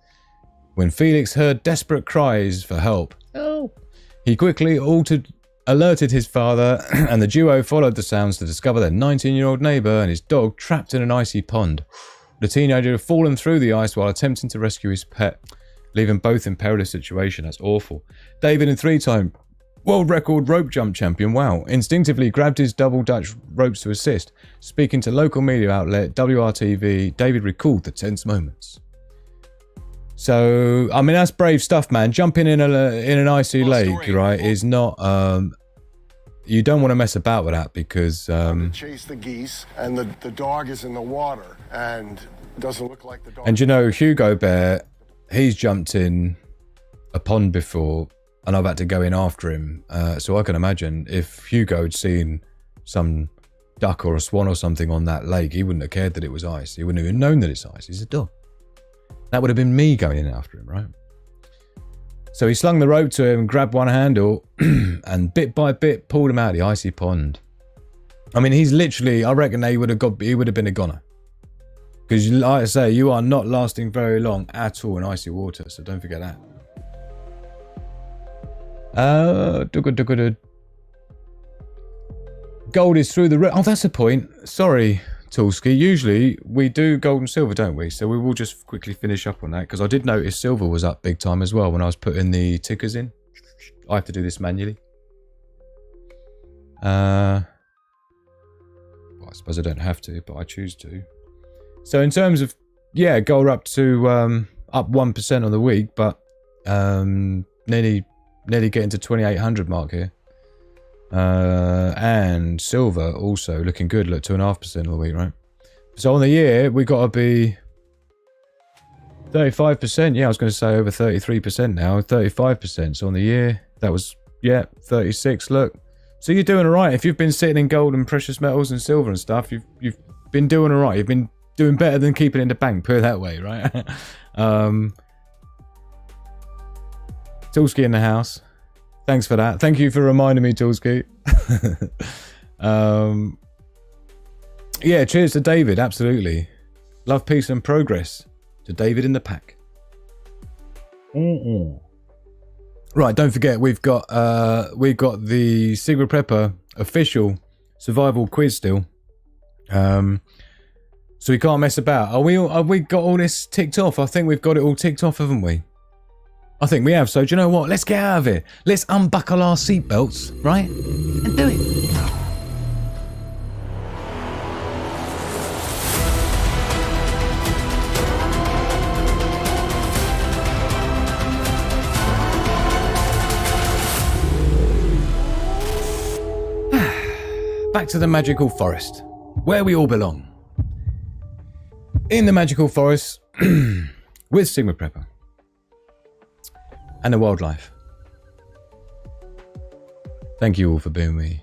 when Felix heard desperate cries for help. Help! He quickly alerted his father, and the duo followed the sounds to discover their 19-year-old neighbour and his dog trapped in an icy pond. The teenager had fallen through the ice while attempting to rescue his pet, leaving both in perilous situation. That's awful. David, a three-time world record rope jump champion, instinctively grabbed his double Dutch ropes to assist. Speaking to local media outlet WRTV, David recalled the tense moments. So, I mean, that's brave stuff, man. Jumping in an icy lake, right, is not... you don't want to mess about with that because... chase the geese, and the dog is in the water, and it doesn't look like the dog... And you know, Hugo Bear... He's jumped in a pond before, and I've had to go in after him. So I can imagine if Hugo had seen some duck or a swan or something on that lake, he wouldn't have cared that it was ice. He wouldn't have even known that it's ice. He's a dog. That would have been me going in after him, right? So he slung the rope to him, grabbed one handle, and bit by bit pulled him out of the icy pond. I mean, he's literally, I reckon he would have been a goner. Because, like I say, you are not lasting very long at all in icy water, so don't forget that. Gold is through the roof. Oh, that's a point. Sorry, Toolski. Usually we do gold and silver, don't we? So we will just quickly finish up on that, because I did notice silver was up big time as well when I was putting the tickers in. I have to do this manually. Well, I suppose I don't have to, but I choose to. So in terms of, yeah, gold up to up 1% on the week, but nearly getting to 2,800 mark here. And silver also looking good, look, 2.5% on the week, right? So on the year we got to be 35%. Yeah, I was going to say over 33% now, 35%. So on the year that was, yeah, 36. Look, so you're doing all right. If you've been sitting in gold and precious metals and silver and stuff, you've been doing all right. You've been doing better than keeping it in the bank, put it that way, right? Toolski in the house. Thanks for that. Thank you for reminding me, Toolski. Yeah, cheers to David, absolutely. Love, peace and progress to David in the pack. Right, don't forget, we've got the Sigma Prepper official survival quiz still. So we can't mess about. Have we got all this ticked off? I think we've got it all ticked off, haven't we? I think we have. So do you know what? Let's get out of here. Let's unbuckle our seatbelts, right? And do it. Back to the magical forest, where we all belong. In the magical forest with Sigma Prepper and the wildlife. Thank you all for being with me.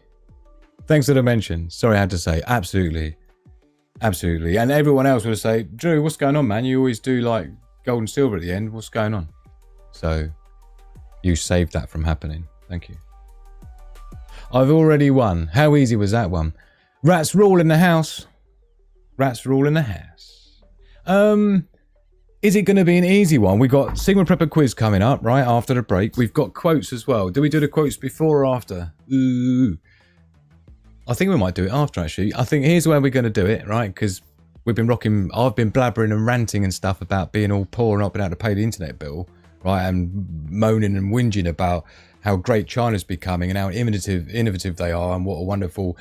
Thanks for the mention. Sorry, I had to say. Absolutely. Absolutely. And everyone else would say, Drew, what's going on, man? You always do like gold and silver at the end. What's going on? So you saved that from happening. Thank you. I've already won. How easy was that one? Rats rule in the house. Rats rule in the house. Is it going to be an easy one? We got Sigma Prepper quiz coming up right after the break. We've got quotes as well. Do we do the quotes before or after? Ooh. I think we might do it after, actually. I think here's where we're going to do it, right? Because we've been rocking. I've been blabbering and ranting and stuff about being all poor and not being able to pay the internet bill, right? And moaning and whinging about how great China's becoming and how innovative they are and what a wonderful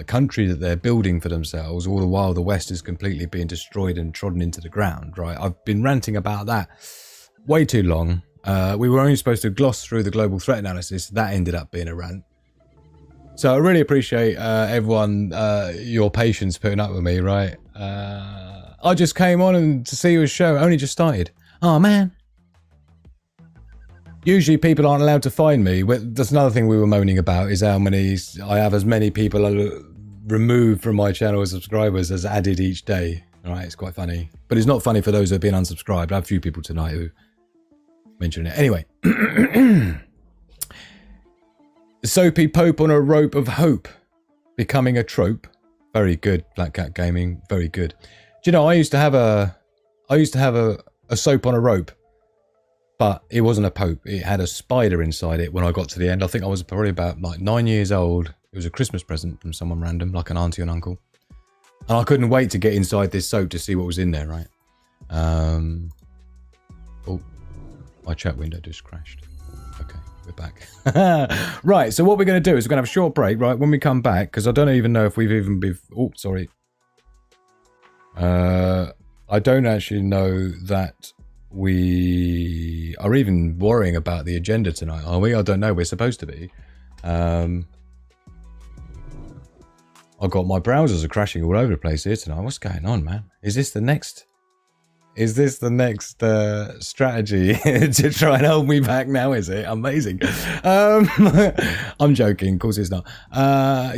country that they're building for themselves, all the while the West is completely being destroyed and trodden into the ground, right? I've been ranting about that way too long. We were only supposed to gloss through the global threat analysis. That ended up being a rant. So I really appreciate everyone, your patience putting up with me, right? I just came on and to see your show. Only just started. Oh, man. Usually people aren't allowed to find me. That's another thing we were moaning about, is how many I have as many people removed from my channel as subscribers as added each day. All right, it's quite funny. But it's not funny for those who have been unsubscribed. I have a few people tonight who mentioned it. Anyway. Soapy Pope on a rope of hope. Becoming a trope. Very good, Black Cat Gaming. Very good. Do you know, I used to have a soap on a rope. But it wasn't a pope. It had a spider inside it when I got to the end. I think I was probably about like 9 years old. It was a Christmas present from someone random, like an auntie and uncle. And I couldn't wait to get inside this soap to see what was in there, right? Oh, my chat window just crashed. Okay, we're back. Right, so what we're going to do is we're going to have a short break, right? When we come back, because I don't even know if we've even been... Oh, sorry. I don't actually know that... we are even worrying about the agenda tonight, are we? I don't know. We're supposed to be. I've got my browsers are crashing all over the place here tonight. What's going on, man? Is this the next Is this the next strategy to try and hold me back now, is it? Amazing. I'm joking, of course it's not.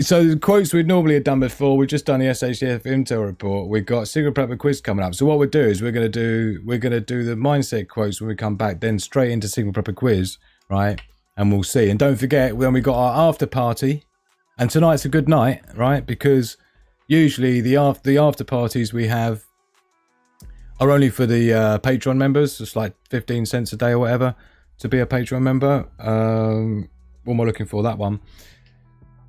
So the quotes we'd normally have done before, we've just done the SHTF Intel report. We've got Single Prepper quiz coming up. So what we'll do is we're gonna do the mindset quotes when we come back, then straight into Single Prepper quiz, right? And we'll see. And don't forget, when we got our after party, and tonight's a good night, right? Because usually the after parties we have are only for the Patreon members. It's like 15 cents a day or whatever to be a Patreon member. What am I looking for? That one.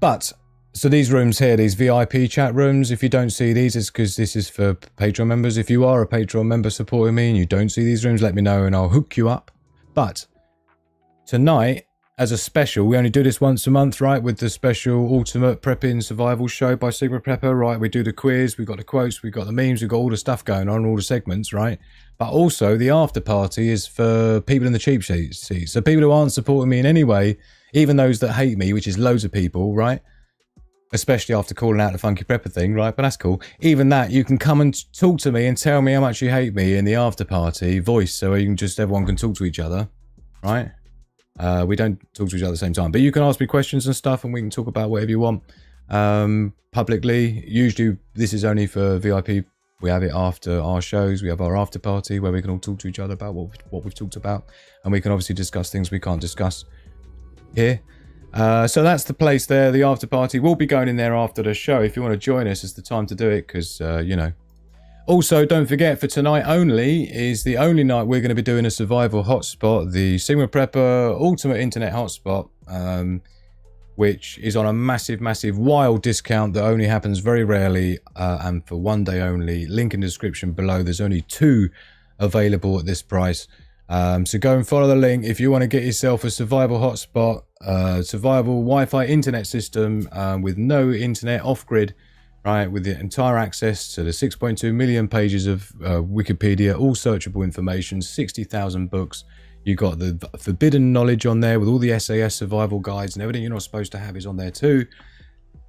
But, so these rooms here, these VIP chat rooms, if you don't see these, it's because this is for Patreon members. If you are a Patreon member supporting me and you don't see these rooms, let me know and I'll hook you up. But tonight, as a special, we only do this once a month, right? With the special Ultimate Prepping Survival Show by Sigma Prepper, right? We do the quiz, we've got the quotes, we've got the memes, we've got all the stuff going on, all the segments, right? But also, the after party is for people in the cheap seats. So people who aren't supporting me in any way, even those that hate me, which is loads of people, right? Especially after calling out the Funky Prepper thing, right? But that's cool. Even that, you can come and talk to me and tell me how much you hate me in the after party voice, so you can just, everyone can talk to each other, right? We don't talk to each other at the same time, but you can ask me questions and stuff and we can talk about whatever you want publicly. Usually this is only for VIP. We have it after our shows. We have our after party where we can all talk to each other about what we've talked about, and we can obviously discuss things we can't discuss here. So that's the place there. The after party will be going in there after the show. If you want to join us, it's the time to do it, because you know. Also, don't forget, for tonight only is the only night we're going to be doing a survival hotspot, the Sigma Prepper Ultimate Internet Hotspot, which is on a massive, wild discount that only happens very rarely and for one day only. Link in the description below. There's only 2 available at this price. So go and follow the link if you want to get yourself a survival hotspot, survival Wi-Fi internet system with no internet off-grid. Right, with the entire access to the 6.2 million pages of Wikipedia, all searchable information, 60,000 books. You got the forbidden knowledge on there with all the SAS survival guides and everything you're not supposed to have is on there too.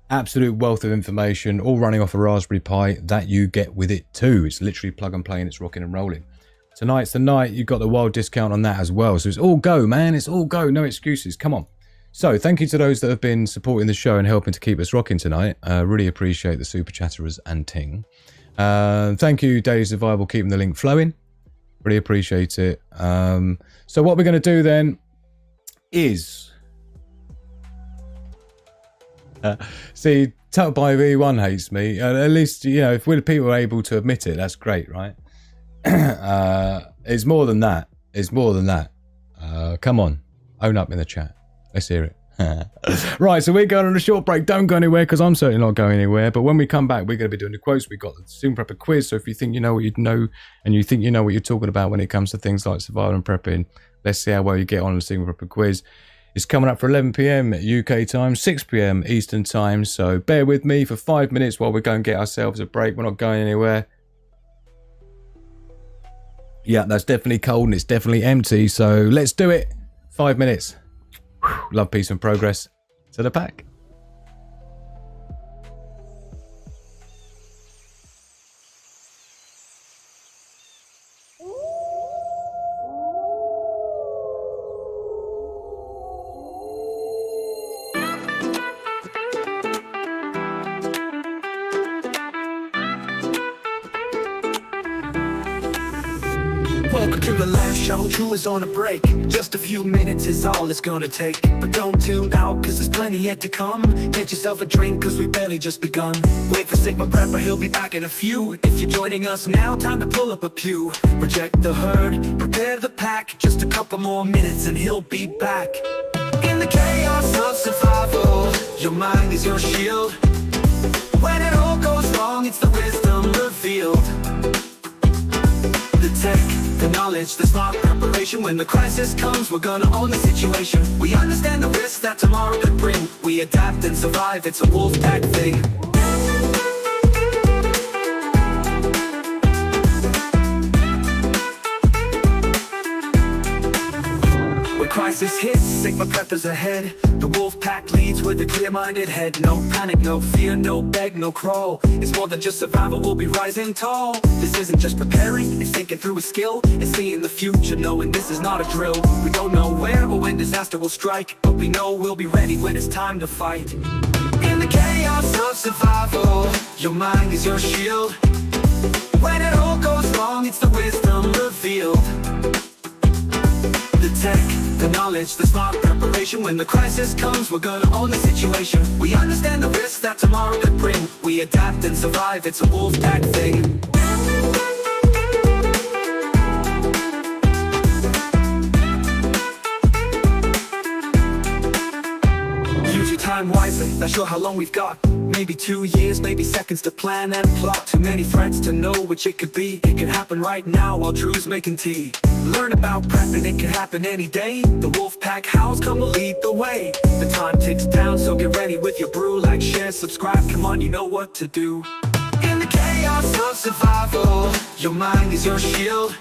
Absolute wealth of information, all running off a Raspberry Pi that you get with it too. It's literally plug and play and it's rocking and rolling. Tonight's the night. You've got the wild discount on that as well. So it's all go, man. It's all go. No excuses. Come on. So, thank you to those that have been supporting the show and helping to keep us rocking tonight. Really appreciate the super chatterers and ting. Thank you, Daily Survival, keeping the link flowing. Really appreciate it. So, what we're going to do then is... see, Tuck by V1 hates me. At least, you know, if people are able to admit it, that's great, right? It's more than that. It's more than that. Come on, own up in the chat. Let's hear it. Right, so we're going on a short break. Don't go anywhere, because I'm certainly not going anywhere. But when we come back, we're going to be doing the quotes. We've got the Single Prepper quiz. So if you think you know what you know, and you think you know what you're talking about when it comes to things like survival and prepping, let's see how well you get on the Single Prepper quiz. It's coming up for 11 PM UK time, 6 PM Eastern time. So bear with me for 5 minutes while we go and get ourselves a break. We're not going anywhere. Yeah, that's definitely cold and it's definitely empty. So let's do it. 5 minutes. Love, peace and progress to the pack. Welcome to the last show, True is on a break. Just a few minutes is all it's gonna take. But don't tune out, cause there's plenty yet to come. Get yourself a drink, cause we barely just begun. Wait for Sigma Prepper, he'll be back in a few. If you're joining us now, time to pull up a pew. Reject the herd, prepare the pack. Just a couple more minutes and he'll be back. In the chaos of survival, your mind is your shield. When it all goes wrong, it's the wisdom revealed. The tech, the knowledge, the smart preparation. When the crisis comes, we're gonna own the situation. We understand the risks that tomorrow could bring. We adapt and survive, it's a wolf pack thing. When crisis crisis hits, Sigma preppers ahead. The wolf pack leads with a clear-minded head. No panic, no fear, no beg, no crawl. It's more than just survival, we'll be rising tall. This isn't just preparing, it's thinking through a skill. It's seeing the future, knowing this is not a drill. We don't know where or when disaster will strike, but we know we'll be ready when it's time to fight. In the chaos of survival, your mind is your shield. When it all goes wrong, it's the wisdom revealed. The tech, the knowledge, the smart preparation. When the crisis comes, we're gonna own the situation. We understand the risks that tomorrow could bring. We adapt and survive, it's a wolf pack thing. Use your time wisely, not sure how long we've got. Maybe 2 years, maybe seconds to plan and plot. Too many threats to know which it could be. It could happen right now while Drew's making tea. Learn about prepping, it can happen any day. The wolf pack house, come lead the way. The time ticks down, so get ready with your brew. Like, share, subscribe, come on, you know what to do. In the chaos of survival, your mind is your shield.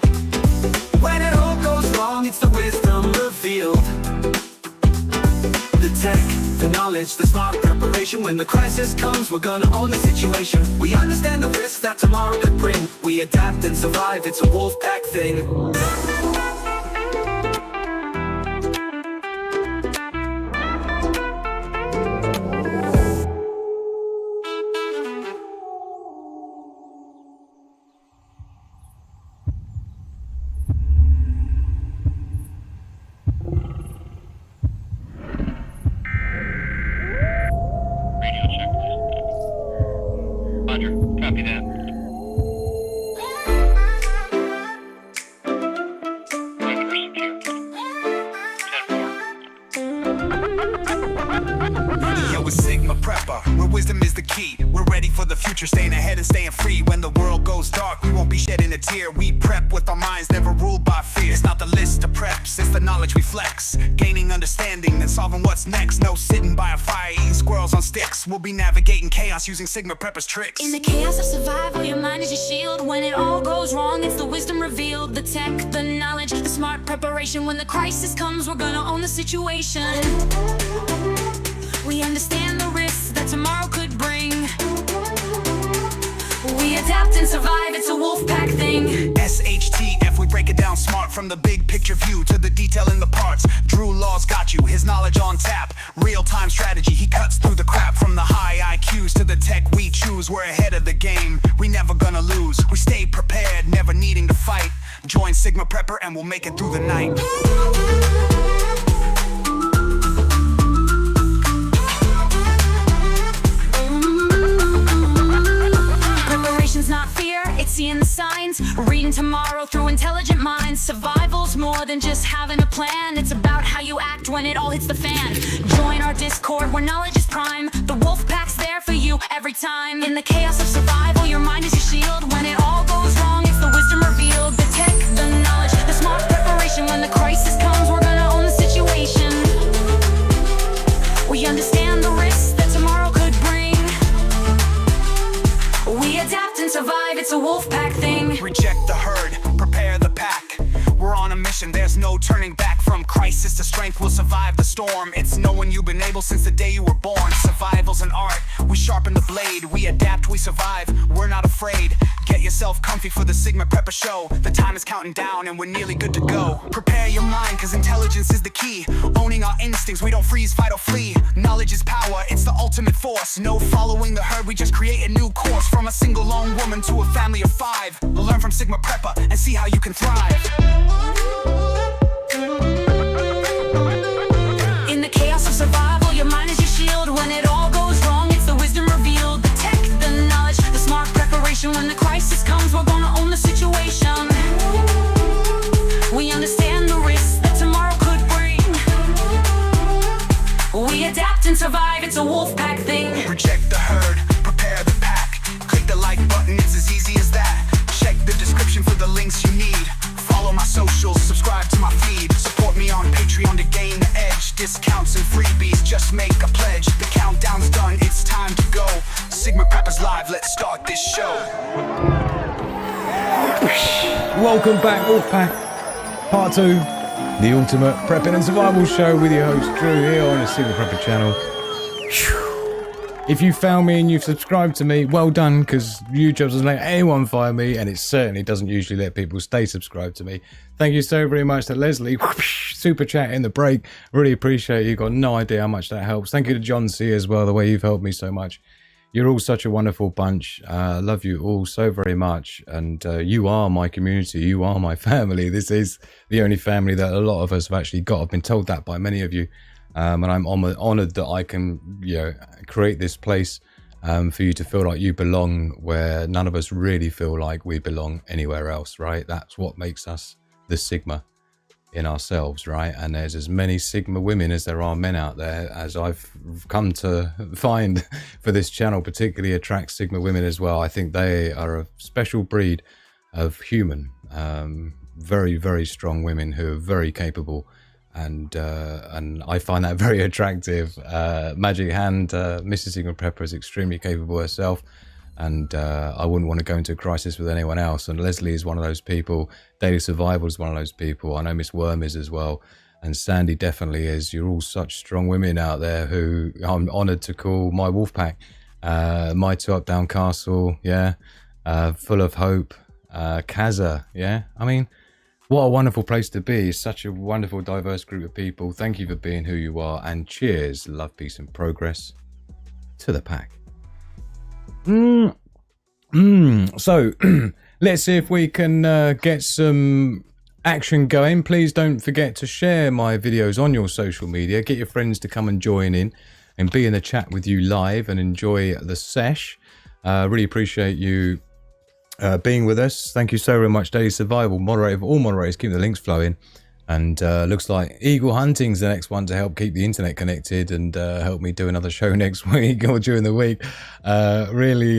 When it all goes wrong, it's the wisdom revealed. The tech, the knowledge, the smart preparation. When the crisis comes, we're gonna own the situation. We understand the risks that tomorrow could bring. We adapt and survive, it's a wolf pack thing. Roger, copy that. Yo, it's Sigma Prepper, where wisdom is the key. We're ready for the future, staying ahead and staying free. When the world goes dark, we won't be shedding a tear. We prep with our minds, never ruled by fear. It's not the list of preps, it's the knowledge we flex. Gaining understanding, then solving what's next. No sitting by a fire, eating squirrels on sticks. We'll be navigating chaos using Sigma Prepper's tricks. In the chaos of survival, your mind is your shield. When it all goes wrong, it's the wisdom revealed. The tech, the knowledge, the smart preparation. When the crisis comes, we're gonna own the situation. We understand the risks that tomorrow could bring. We adapt and survive, it's a wolf pack thing. SHTF, we break it down smart. From the big picture view to the detail in the parts. Drew Law's got you, his knowledge on tap. Real-time strategy, he cuts through the crap. From the high IQs to the tech we choose. We're ahead of the game, we never gonna lose. We stay prepared, never needing to fight. Join Sigma Prepper and we'll make it through the night. Not fear, it's seeing the signs. Reading tomorrow through intelligent minds. Survival's more than just having a plan. It's about how you act when it all hits the fan. Join our Discord where knowledge is prime. The wolf pack's there for you every time. In the chaos of survival, your mind is your shield. When it all goes wrong, it's the wisdom revealed. The tech, the knowledge, the smart preparation. When the crisis comes, we're gonna own the situation. We understand the risks that tomorrow could bring. We adapt and survive, it's a wolf pack thing. Reject the herd, prepare the pack. We're on a mission, there's no turning back. From crisis to strength, we'll survive the storm. It's knowing you've been able since the day you were born. Survival's an art, we sharpen the blade. We adapt, we survive, we're not afraid. Get yourself comfy for the Sigma Prepper show. The time is counting down and we're nearly good to go. Prepare your mind, cause intelligence is the key. Owning our instincts, we don't freeze, fight or flee. Knowledge is power, it's the ultimate force. No following the herd, we just create a new course. From a single lone woman to a family of 5. Learn from Sigma Prepper and see how you can thrive. In the chaos of survival, your mind is your shield. When it all goes wrong, it's the wisdom revealed. The tech, the knowledge, the smart preparation. When the crisis comes, we're gonna own the situation. We understand the risks that tomorrow could bring. We adapt and survive, it's a wolf pack thing. Reject the herd, prepare the pack. Click the like button, it's as easy as that. Check the description for the links you need. Follow my socials, subscribe to my feed. Support me on Patreon to gain the edge. Discounts and freebies, just make a pledge. The countdown's done, it's time to go. Sigma Prepper's live, let's start this show. Welcome back, Wolfpack. Part 2. The ultimate prepping and survival show with your host Drew here on the Sigma Prepper channel. If you found me and you've subscribed to me, well done, because YouTube doesn't let anyone find me, and it certainly doesn't usually let people stay subscribed to me. Thank you so very much to Leslie, super chat in the break. Really appreciate it. You've got no idea how much that helps. Thank you to John C as well, the way you've helped me so much. You're all such a wonderful bunch. I love you all so very much. And you are my community. You are my family. This is the only family that a lot of us have actually got. I've been told that by many of you. And I'm honoured that I can, create this place for you to feel like you belong, where none of us really feel like we belong anywhere else, right? That's what makes us the Sigma in ourselves, right? And there's as many Sigma women as there are men out there, as I've come to find for this channel particularly attracts Sigma women as well. I think they are a special breed of human, very, very strong women who are very capable. And I find that very attractive. Magic Hand, Mrs. Sigma Prepper, is extremely capable herself, and I wouldn't want to go into a crisis with anyone else. And Leslie is one of those people. Daily Survival is one of those people. I know Miss Worm is as well, and Sandy definitely is. You're all such strong women out there who I'm honoured to call my wolf pack. My two up down castle, yeah. Full of hope. Kaza, yeah. I mean, what a wonderful place to be. Such a wonderful, diverse group of people. Thank you for being who you are. And cheers, love, peace, and progress to the pack. So, let's see if we can get some action going. Please don't forget to share my videos on your social media. Get your friends to come and join in and be in the chat with you live and enjoy the sesh. Really appreciate you being with us. Thank you so very much. Daily Survival, moderator, all moderators, keep the links flowing. And looks like Eagle Hunting's the next one to help keep the internet connected and help me do another show next week or during the week. Really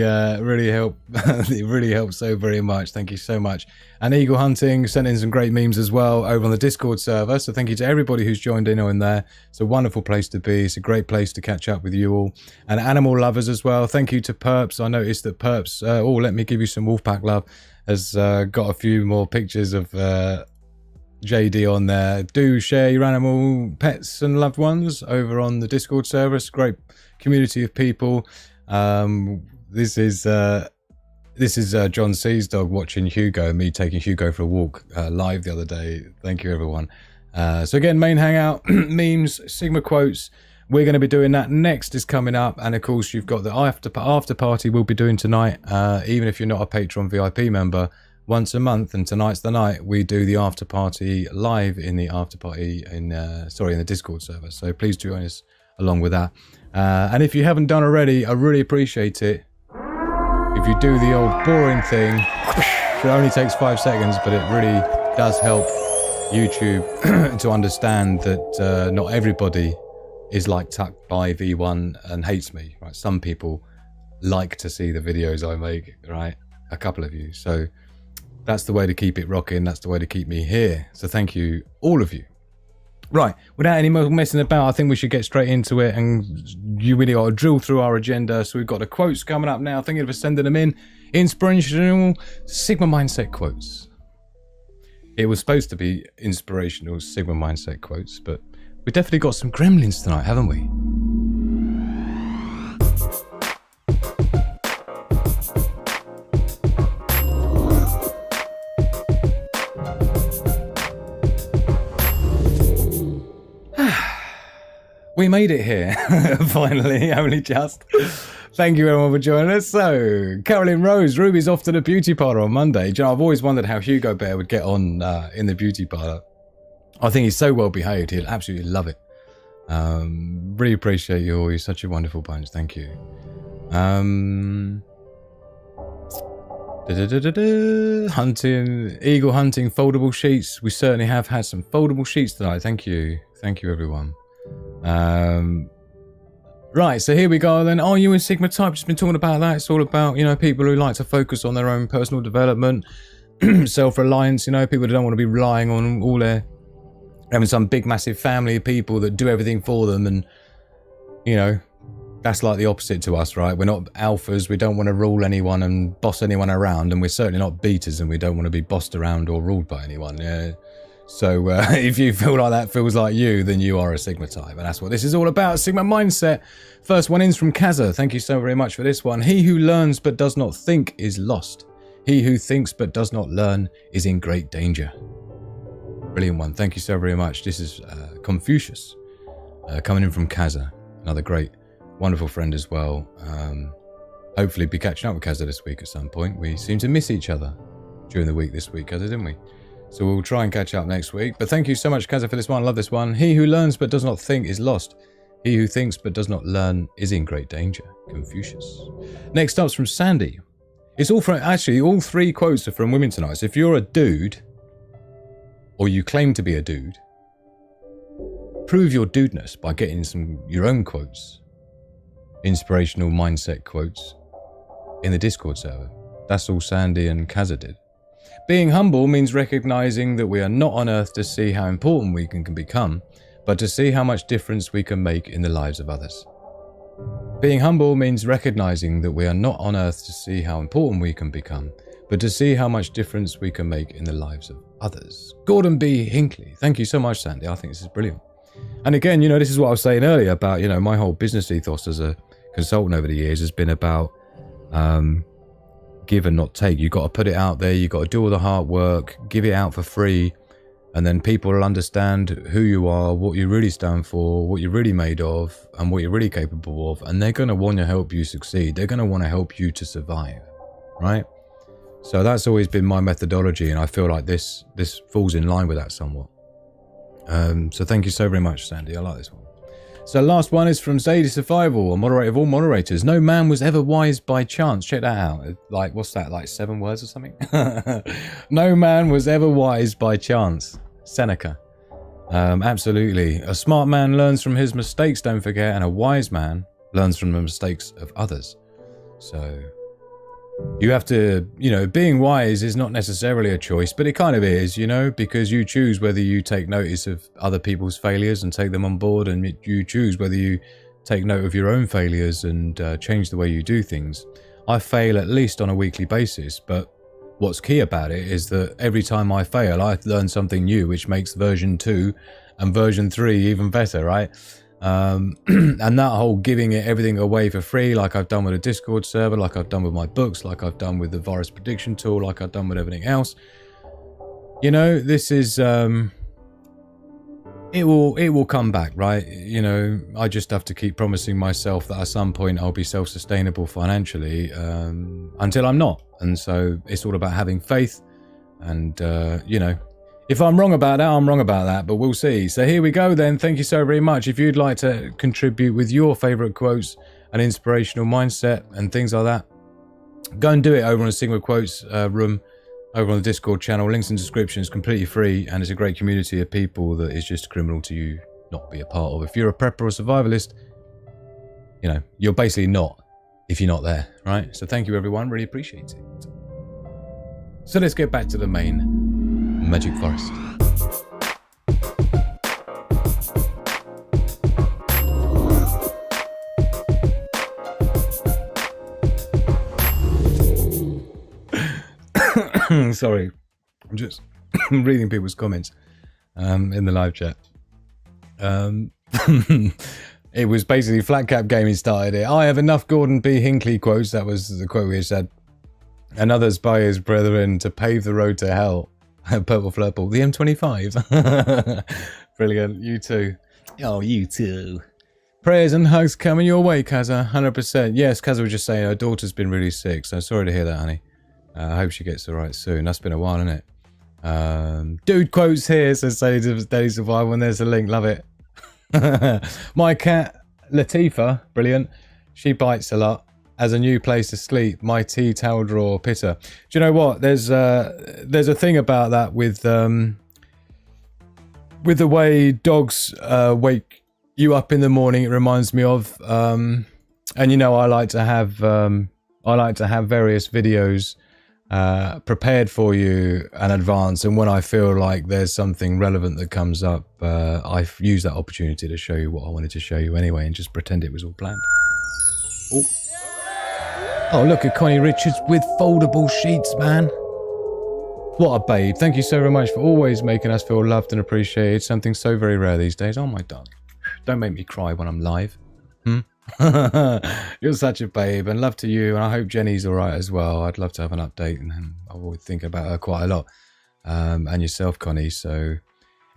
help. It really helps so very much. Thank you so much. And Eagle Hunting sent in some great memes as well over on the Discord server. So thank you to everybody who's joined in on there. It's a wonderful place to be. It's a great place to catch up with you all. And animal lovers as well. Thank you to Perps. I noticed that Perps, let me give you some Wolfpack love, has got a few more pictures of JD on there. Do share your animal pets and loved ones over on the Discord server. It's a great community of people. This is John C's dog watching Hugo and me taking Hugo for a walk live the other day. Thank you, everyone. So again, main hangout, memes, Sigma quotes. We're going to be doing that next is coming up. And of course, you've got the after party we'll be doing tonight. Even if you're not a Patreon VIP member, once a month, and tonight's the night, we do the after party live in the after party in the Discord server. So please join us along with that. And if you haven't done already, I really appreciate it if you do the old boring thing. It only takes 5 seconds, but it really does help YouTube to understand that not everybody is like Tuck by V1 and hates me, right? Some people like to see the videos I make, right? A couple of you. So that's the way to keep it rocking. That's the way to keep me here. So thank you, all of you. Right, without any more messing about, I think we should get straight into it. And you really ought to drill through our agenda. So we've got the quotes coming up now. Thinking of sending them in. Inspirational Sigma Mindset quotes. It was supposed to be inspirational Sigma Mindset quotes, but we definitely got some gremlins tonight, haven't we? We made it here, finally, only just. Thank you everyone for joining us. So, Carolyn Rose, Ruby's off to the beauty parlour on Monday. Do you know, I've always wondered how Hugo Bear would get on in the beauty parlour. I think he's so well behaved, he'll absolutely love it. Really appreciate you all, you're such a wonderful bunch, thank you. Hunting, eagle hunting, foldable sheets. We certainly have had some foldable sheets tonight, thank you everyone. Right, so here we go then. Are you a Sigma type? Just been talking about that. It's all about, you know, people who like to focus on their own personal development, self-reliance, you know, people who don't want to be relying on all their, having some big massive family of people that do everything for them. And, you know, that's like the opposite to us, right? We're not alphas. We don't want to rule anyone and boss anyone around. And we're certainly not betas, and we don't want to be bossed around or ruled by anyone. Yeah. So if you feel like that feels like you, then you are a Sigma type. And that's what this is all about, Sigma mindset. First one in's from Kaza. Thank you so very much for this one. He who learns but does not think is lost. He who thinks but does not learn is in great danger. Brilliant one. Thank you so very much. This is Confucius coming in from Kaza. Another great, wonderful friend as well. Hopefully be catching up with Kaza this week at some point. We seem to miss each other during the week this week, Kaza, didn't we? So we'll try and catch up next week. But thank you so much, Kaza, for this one. I love this one. He who learns but does not think is lost. He who thinks but does not learn is in great danger. Confucius. Next up's from Sandy. It's all from, actually, all three quotes are from women tonight. So if you're a dude, or you claim to be a dude, prove your dudeness by getting your own quotes, inspirational mindset quotes, in the Discord server. That's all Sandy and Kaza did. Being humble means recognizing that we are not on earth to see how important we can become, but to see how much difference we can make in the lives of others. Being humble means recognizing that we are not on earth to see how important we can become, but to see how much difference we can make in the lives of others. Gordon B. Hinckley. Thank you so much, Sandy. I think this is brilliant. And again, you know, this is what I was saying earlier about, you know, my whole business ethos as a consultant over the years has been about give and not take. You've got to put it out there. You've got to do all the hard work, give it out for free. And then people will understand who you are, what you really stand for, what you're really made of, and what you're really capable of. And they're going to want to help you succeed. They're going to want to help you to survive, right? So that's always been my methodology. And I feel like this falls in line with that somewhat. So thank you so very much, Sandy. I like this one. So last one is from Zadie Survival, a moderator of all moderators. No man was ever wise by chance. Check that out. Like, what's that? Like 7 words or something? No man was ever wise by chance. Seneca. Absolutely. A smart man learns from his mistakes, don't forget, and a wise man learns from the mistakes of others. So you have to, you know, being wise is not necessarily a choice, but it kind of is, you know, because you choose whether you take notice of other people's failures and take them on board, and you choose whether you take note of your own failures and change the way you do things. I fail at least on a weekly basis, but what's key about it is that every time I fail, I learn something new, which makes version 2 and version 3 even better, right? And that whole giving it everything away for free, like I've done with a Discord server, like I've done with my books, like I've done with the virus prediction tool, like I've done with everything else, you know, this is it will come back, right? You know, I just have to keep promising myself that at some point I'll be self-sustainable financially, until I'm not. And so it's all about having faith. And you know, if I'm wrong about that, I'm wrong about that, but we'll see. So here we go then. Thank you so very much. If you'd like to contribute with your favorite quotes and inspirational mindset and things like that, go and do it over on the Sigma Quotes room, over on the Discord channel. Links in description. It's completely free, and it's a great community of people that is just criminal to you not be a part of. If you're a prepper or survivalist, you know, you're basically not if you're not there, right? So thank you everyone, really appreciate it. So let's get back to the main Magic Forest. Sorry, I'm just reading people's comments in the live chat. It was basically Flat Cap Gaming started it. I have enough Gordon B. Hinckley quotes. That was the quote we said. And others by his brethren to pave the road to hell. Purple Flurple. The M25. Brilliant. You too. Oh, you too. Prayers and hugs coming your way, Kaza. 100%. Yes, Kaza was just saying her daughter's been really sick. So sorry to hear that, honey. I hope she gets alright soon. That's been a while, isn't it? Dude quotes here, says Daily Survival, and there's the link. Love it. My cat, Latifa, brilliant. She bites a lot. As a new place to sleep, my tea towel drawer pitter. Do you know what? There's a thing about that with the way dogs wake you up in the morning. It reminds me of, and you know, I like to have various videos prepared for you in advance, and when I feel like there's something relevant that comes up, I use that opportunity to show you what I wanted to show you anyway, and just pretend it was all planned. Oh, look at Connie Richards with foldable sheets, man. What a babe. Thank you so very much for always making us feel loved and appreciated. Something so very rare these days. Oh my darling. Don't make me cry when I'm live. You're such a babe, and love to you, and I hope Jenny's alright as well. I'd love to have an update, and I always think about her quite a lot. And yourself, Connie. So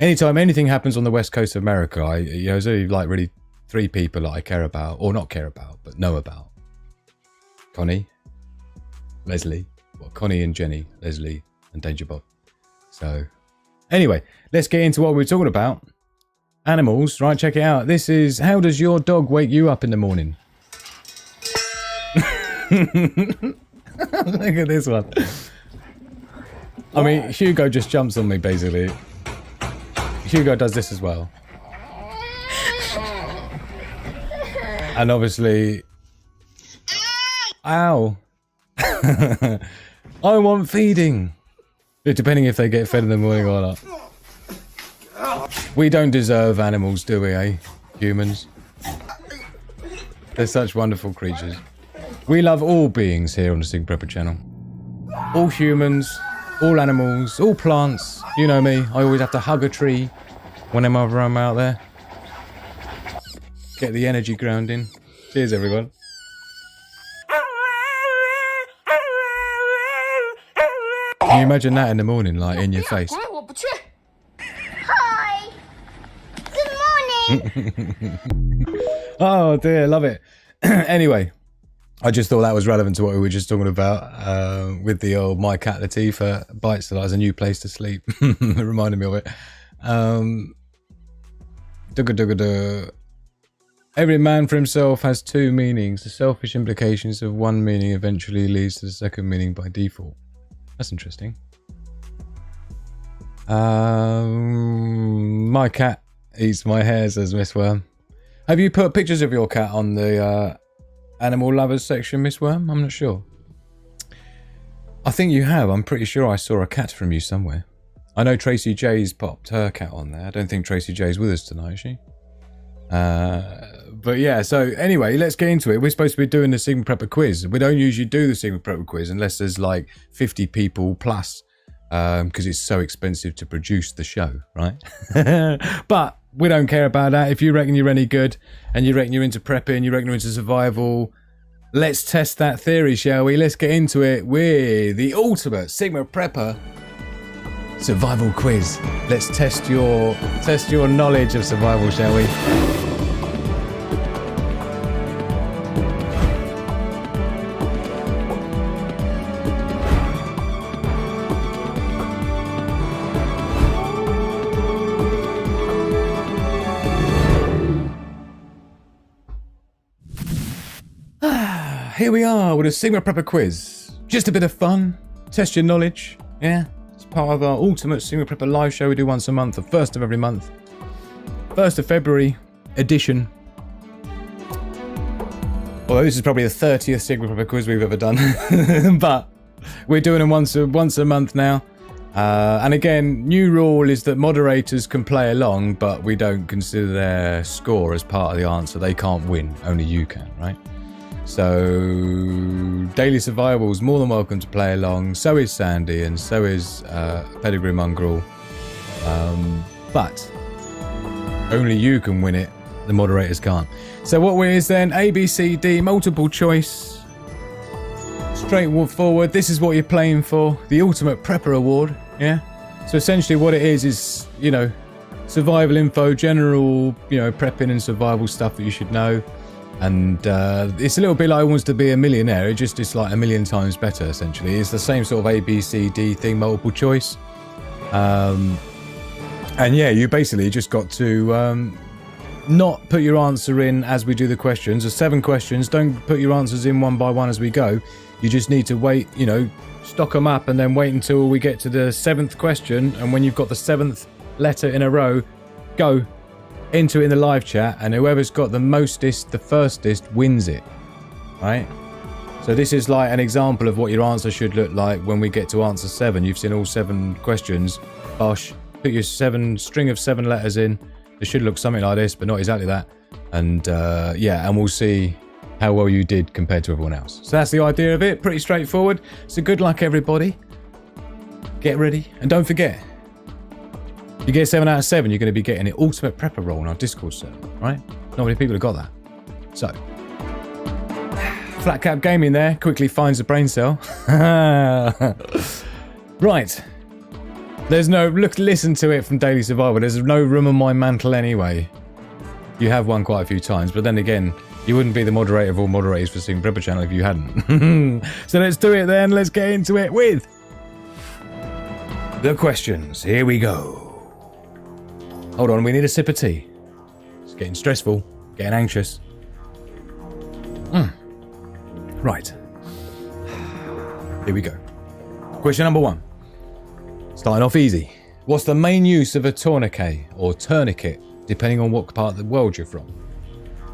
anytime anything happens on the west coast of America, there's only like really 3 people that I care about, or not care about, but know about. Connie, Leslie, Connie and Jenny, Leslie and Danger Bob. So anyway, let's get into what we're talking about. Animals, right? Check it out. This is, how does your dog wake you up in the morning? Look at this one. I mean, Hugo just jumps on me, basically. Hugo does this as well. And obviously... Ow! I want feeding! Depending if they get fed in the morning or not. We don't deserve animals, do we, eh? Humans. They're such wonderful creatures. We love all beings here on the Sig Prepper channel. All humans, all animals, all plants. You know me, I always have to hug a tree whenever I'm out there. Get the energy grounding. Cheers, everyone. Can you imagine that in the morning, like in your face? Hi. Good morning. Oh dear, love it. Anyway, I just thought that was relevant to what we were just talking about with the old My Cat Latifah bites that as a new place to sleep. It reminded me of it. Every man for himself has 2 meanings. The selfish implications of one meaning eventually leads to the second meaning by default. That's interesting. My cat eats my hair, says Miss Worm. Have you put pictures of your cat on the animal lovers section, Miss Worm? I'm not sure. I think you have. I'm pretty sure I saw a cat from you somewhere. I know Tracy J's popped her cat on there. I don't think Tracy J's with us tonight, is she? But yeah, so anyway, let's get into it. We're supposed to be doing the Sigma Prepper quiz. We don't usually do the Sigma Prepper quiz unless there's like 50 people plus, because it's so expensive to produce the show, right? But we don't care about that. If you reckon you're any good and you reckon you're into prepping, you reckon you're into survival, let's test that theory, shall we? Let's get into it with the ultimate Sigma Prepper survival quiz. Let's test your knowledge of survival, shall we? Here we are with a Sigma Prepper quiz. Just a bit of fun, test your knowledge, yeah? It's part of our ultimate Sigma Prepper live show we do once a month, the first of every month. 1st of February edition. Although this is probably the 30th Sigma Prepper quiz we've ever done. But we're doing them once a month now. And again, new rule is that moderators can play along, but we don't consider their score as part of the answer. They can't win, only you can, right? So, Daily Survival's more than welcome to play along. So is Sandy, and so is Pedigree Mongrel. But only you can win it. The moderators can't. So what is then? A, B, C, D, multiple choice. Straightforward. This is what you're playing for. The Ultimate Prepper Award. Yeah. So essentially what it is, you know, survival info, general, you know, prepping and survival stuff that you should know. And it's a little bit like Who Wants to Be a Millionaire. It's like a million times better, essentially. It's the same sort of A, B, C, D thing, multiple choice. And yeah, you basically just got to not put your answer in as we do the questions. There's 7 questions. Don't put your answers in one by one as we go. You just need to wait, you know, stock them up and then wait until we get to the 7th question. And when you've got the 7th letter in a row, go into it in the live chat, and whoever's got the mostest, the firstest, wins it, right? So this is like an example of what your answer should look like when we get to answer 7. You've seen all 7 questions. Bosh, put your string of 7 letters in. It should look something like this, but not exactly that. And yeah, and we'll see how well you did compared to everyone else. So that's the idea of it. Pretty straightforward. So good luck, everybody. Get ready. And don't forget, if you get 7 out of 7, you're going to be getting an ultimate prepper role on our Discord server, right? Not many people have got that. So, Flat Cap Gaming there quickly finds a brain cell. Right. There's no... listen to it from Daily Survival. There's no room on my mantle anyway. You have won quite a few times, but then again, you wouldn't be the moderator of all moderators for Sing Prepper Channel if you hadn't. So let's do it then. Let's get into it with the questions. Here we go. Hold on, we need a sip of tea. It's getting stressful, getting anxious. Right. Here we go. Question number 1. Starting off easy. What's the main use of a tourniquet or tourniquet, depending on what part of the world you're from?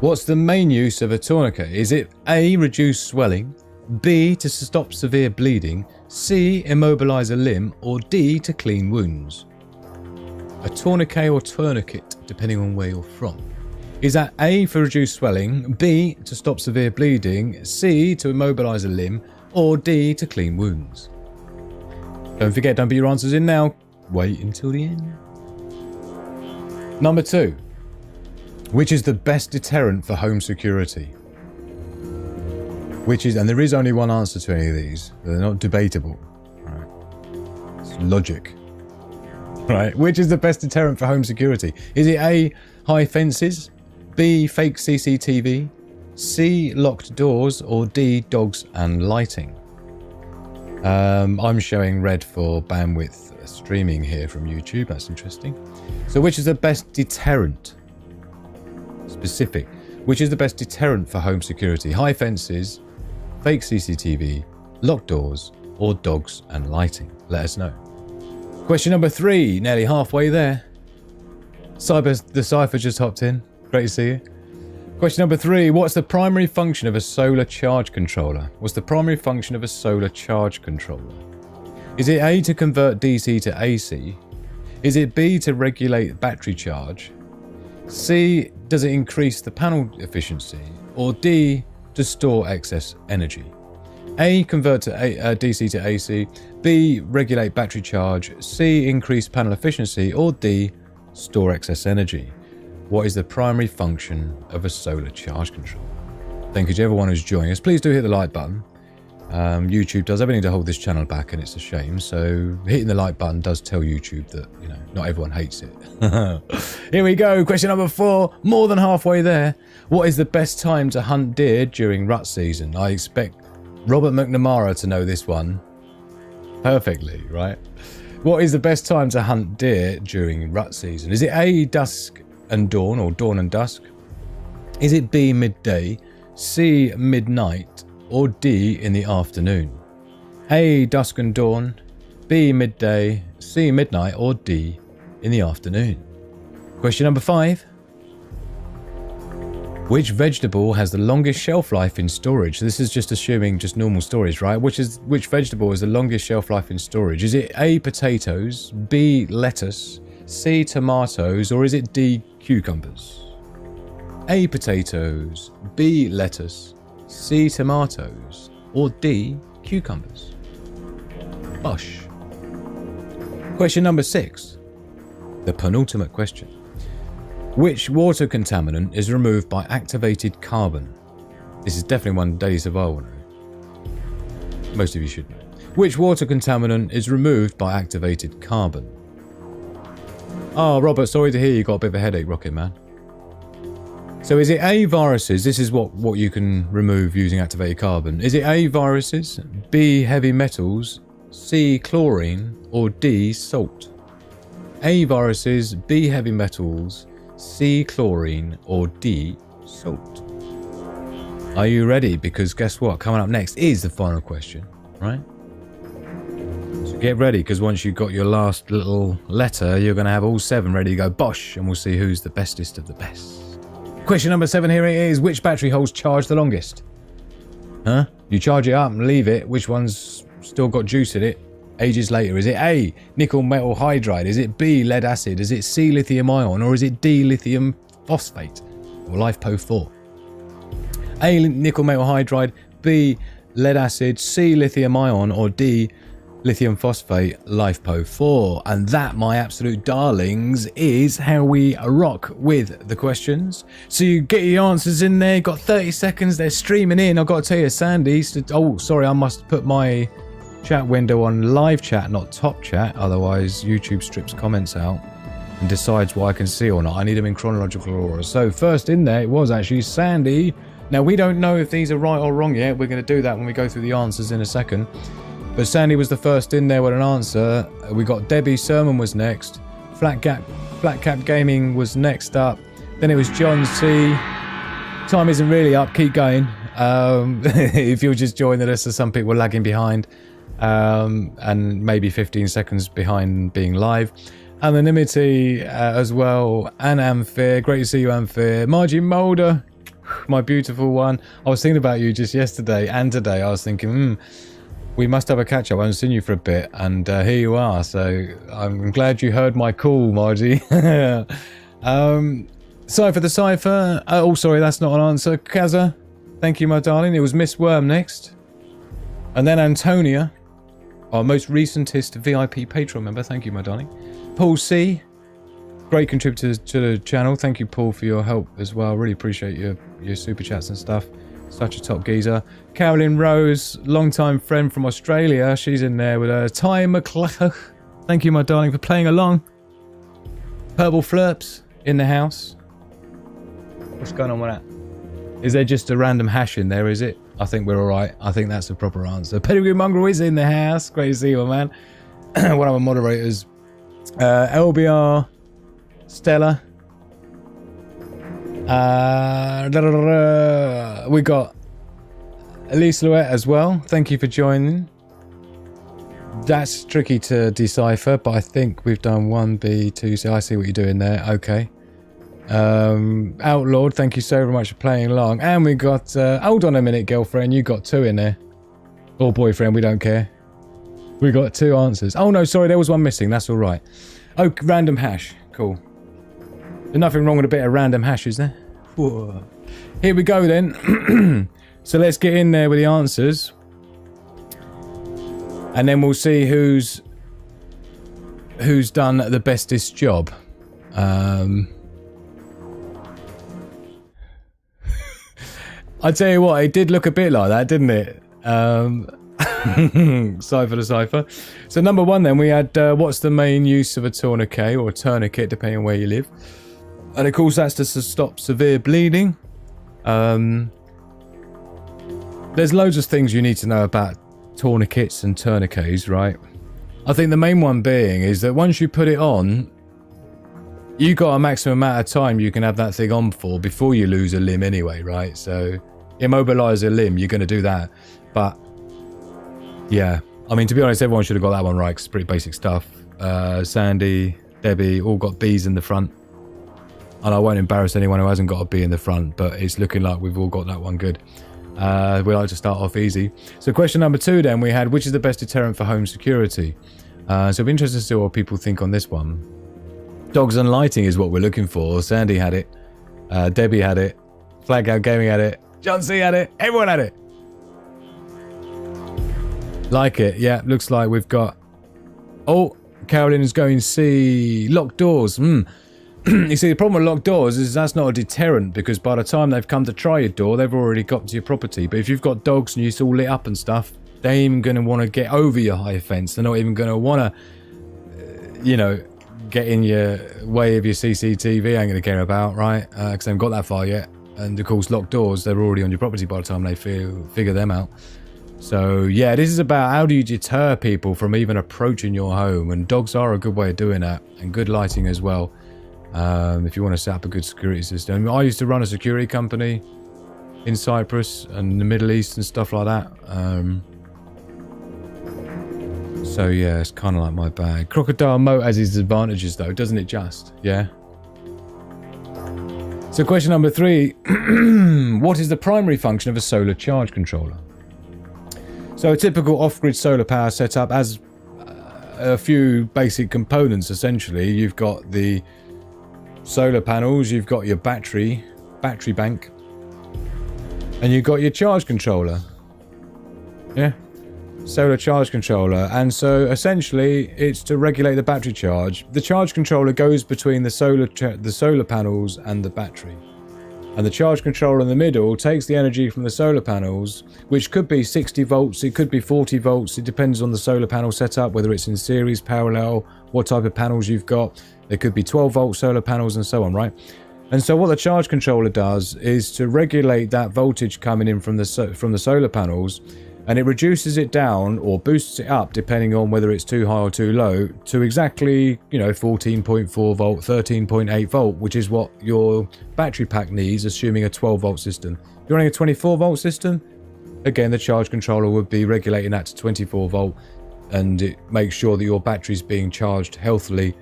What's the main use of a tourniquet? Is it A, reduce swelling, B, to stop severe bleeding, C, immobilize a limb, or D, to clean wounds? A tourniquet or tourniquet, depending on where you're from. Is that A, for reduced swelling, B, to stop severe bleeding, C, to immobilize a limb, or D, to clean wounds? Don't forget, don't put your answers in now. Wait until the end. Number 2. Which is the best deterrent for home security? Which is, and there is only one answer to any of these. They're not debatable. Right? It's logic. Right? Which is the best deterrent for home security? Is it A, high fences, B, fake CCTV, C, locked doors, or D, dogs and lighting? I'm showing red for bandwidth streaming here from YouTube. That's interesting. So which is the best deterrent? Specific. Which is the best deterrent for home security? High fences, fake CCTV, locked doors, or dogs and lighting? Let us know. Question number 3, nearly halfway there. The Cypher just hopped in. Great to see you. Question number 3, what's the primary function of a solar charge controller? What's the primary function of a solar charge controller? Is it A, to convert DC to AC? Is it B, to regulate battery charge? C, does it increase the panel efficiency? Or D, to store excess energy? A, convert to DC to AC. B, regulate battery charge. C, increase panel efficiency. Or D, store excess energy. What is the primary function of a solar charge controller? Thank you to everyone who's joining us. Please do hit the like button. YouTube does everything to hold this channel back, and it's a shame. So hitting the like button does tell YouTube that, you know, not everyone hates it. Here we go. Question number 4. More than halfway there. What is the best time to hunt deer during rut season? I expect Robert McNamara to know this one perfectly, right? What is the best time to hunt deer during rut season? Is it A, dusk and dawn, or dawn and dusk? Is it B, midday, C, midnight, or D, in the afternoon? A, dusk and dawn, B, midday, C, midnight, or D, in the afternoon? Question number 5. Which vegetable has the longest shelf life in storage? This is just assuming just normal storage, right? Which vegetable has the longest shelf life in storage? Is it A, potatoes, B, lettuce, C, tomatoes, or is it D, cucumbers? A, potatoes, B, lettuce, C, tomatoes, or D, cucumbers? Bosh. Question number 6. The penultimate question. Which water contaminant is removed by activated carbon? This is definitely one Daily Survival know. Most of you should know. Which water contaminant is removed by activated carbon? Oh, Robert, sorry to hear you got a bit of a headache, Rocket Man. So is it A, viruses? This is what you can remove using activated carbon. Is it A, viruses, B, heavy metals, C, chlorine, or D, salt? A, viruses, B, heavy metals, C, chlorine, or D, salt? Are you ready? Because guess what? Coming up next is the final question, right? So get ready, because once you've got your last little letter, you're going to have all 7 ready to go bosh, and we'll see who's the bestest of the best. Question number 7, here it is. Which battery holds charge the longest? Huh? You charge it up and leave it. Which one's still got juice in it ages later? Is it A, nickel metal hydride? Is it B, lead acid? Is it C, lithium ion? Or is it D, lithium phosphate? Or LiFePO 4? A, nickel metal hydride, B, lead acid, C, lithium ion, or D, lithium phosphate LiFePO4. And that, my absolute darlings, is how we rock with the questions. So you get your answers in there. Got 30 seconds. They're streaming in. I've got to tell you, Sandy. Oh, sorry, I must put my chat window on live chat, not top chat. Otherwise, YouTube strips comments out and decides what I can see or not. I need them in chronological order. So first in there, it was actually Sandy. Now, we don't know if these are right or wrong yet. We're going to do that when we go through the answers in a second. But Sandy was the first in there with an answer. We got Debbie Sermon was next. Flat Cap Gaming was next up. Then it was John C. Time isn't really up. Keep going. If you're just joining us, so some people were lagging behind. And maybe 15 seconds behind being live. Anonymity as well. And Amphir. Great to see you, Amphir. Margie Mulder. My beautiful one. I was thinking about you just yesterday and today. I was thinking, we must have a catch up. I haven't seen you for a bit, and here you are. So I'm glad you heard my call, Margie. Cypher the Cypher. Oh, sorry, that's not an answer. Kaza, thank you, my darling. It was Miss Worm next, and then Antonia, our most recentest VIP Patreon member. Thank you, my darling. Paul C, great contributor to the channel. Thank you, Paul, for your help as well. Really appreciate your super chats and stuff. Such a top geezer. Carolyn Rose, long-time friend from Australia. She's in there with her. Ty McClellan. Thank you, my darling, for playing along. Purple Flirps in the house. What's going on with that? Is there just a random hash in there, is it? I think we're all right. I think that's the proper answer. Pedigree Mongrel is in the house. Great to see you, man. One of my moderators. LBR. Stella. We got Elise Louette as well. Thank you for joining. That's tricky to decipher, but I think we've done 1B, 2, so I see what you're doing there. Okay. Outlawed, thank you so very much for playing along. And we got, hold on a minute, girlfriend, you got 2 in there. Or boyfriend, we don't care. We got 2 answers. Oh no, sorry, there was one missing, that's alright. Oh, random hash, cool. There's nothing wrong with a bit of random hash, is there? Whoa. Here we go then. So let's get in there with the answers. And then we'll see who's done the bestest job. I tell you what, it did look a bit like that, didn't it? Cypher to Cypher. So number 1 then, we had what's the main use of a tourniquet or a tourniquet, depending on where you live. And of course that's to stop severe bleeding. There's loads of things you need to know about tourniquets and tourniquets, right? I think the main one being is that once you put it on, you got a maximum amount of time you can have that thing on for before you lose a limb anyway, right? So immobilize a limb, you're going to do that. But yeah, I mean, to be honest, everyone should have got that one right, 'cause it's pretty basic stuff. Sandy, Debbie, all got B's in the front. And I won't embarrass anyone who hasn't got a B in the front, but it's looking like we've all got that one good. We like to start off easy. So question number 2 then, we had, which is the best deterrent for home security? So it'd be interesting to see what people think on this one. Dogs and lighting is what we're looking for. Sandy had it. Debbie had it. Flag Out Gaming had it. John C had it. Everyone had it. Like it. Yeah, looks like we've got... Oh, Carolyn is going to see locked doors. You see, the problem with locked doors is that's not a deterrent, because by the time they've come to try your door, they've already got to your property. But if you've got dogs and you're all lit up and stuff, they ain't even going to want to get over your high fence. They're not even going to want to, get in your way of your CCTV. Ain't going to care about, right? Because they haven't got that far yet. And of course, locked doors, they're already on your property by the time they figure them out. So yeah, this is about how do you deter people from even approaching your home. And dogs are a good way of doing that, and good lighting as well. If you want to set up a good security system. I used to run a security company in Cyprus and the Middle East and stuff like that. So yeah, it's kind of like my bag. Crocodile Moat has its advantages though, doesn't it just? Yeah. So question number 3. What is the primary function of a solar charge controller? So a typical off-grid solar power setup has a few basic components essentially. You've got the solar panels, you've got your battery bank, and you've got your charge controller. Yeah. solar charge controller, and so essentially it's to regulate the battery charge. The charge controller goes between the solar panels and the battery, and the charge controller in the middle takes the energy from the solar panels, which could be 60 volts, it could be 40 volts, it depends on the solar panel setup, whether it's in series, parallel, what type of panels you've got. There could be 12 volt solar panels and so on, right? And so what the charge controller does is to regulate that voltage coming in from the solar panels, and it reduces it down or boosts it up depending on whether it's too high or too low to exactly, 14.4 volt, 13.8 volt, which is what your battery pack needs, assuming a 12 volt system. If you're running a 24 volt system, again, the charge controller would be regulating that to 24 volt, and it makes sure that your battery's being charged healthily,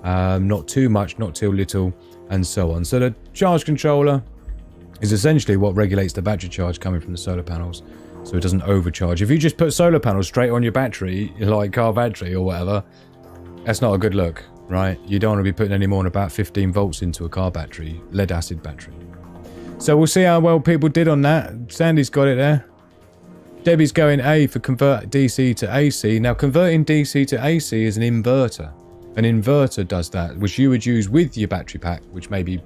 not too much, not too little, and so on. So the charge controller is essentially what regulates the battery charge coming from the solar panels, so it doesn't overcharge. If you just put solar panels straight on your battery, like car battery or whatever, that's not a good look, right? You don't want to be putting any more than about 15 volts into a car battery, lead acid battery. So we'll see how well people did on that. Sandy's got it there. Debbie's going A for convert DC to AC. Now, converting DC to AC is an inverter. An inverter does that, which you would use with your battery pack, which might be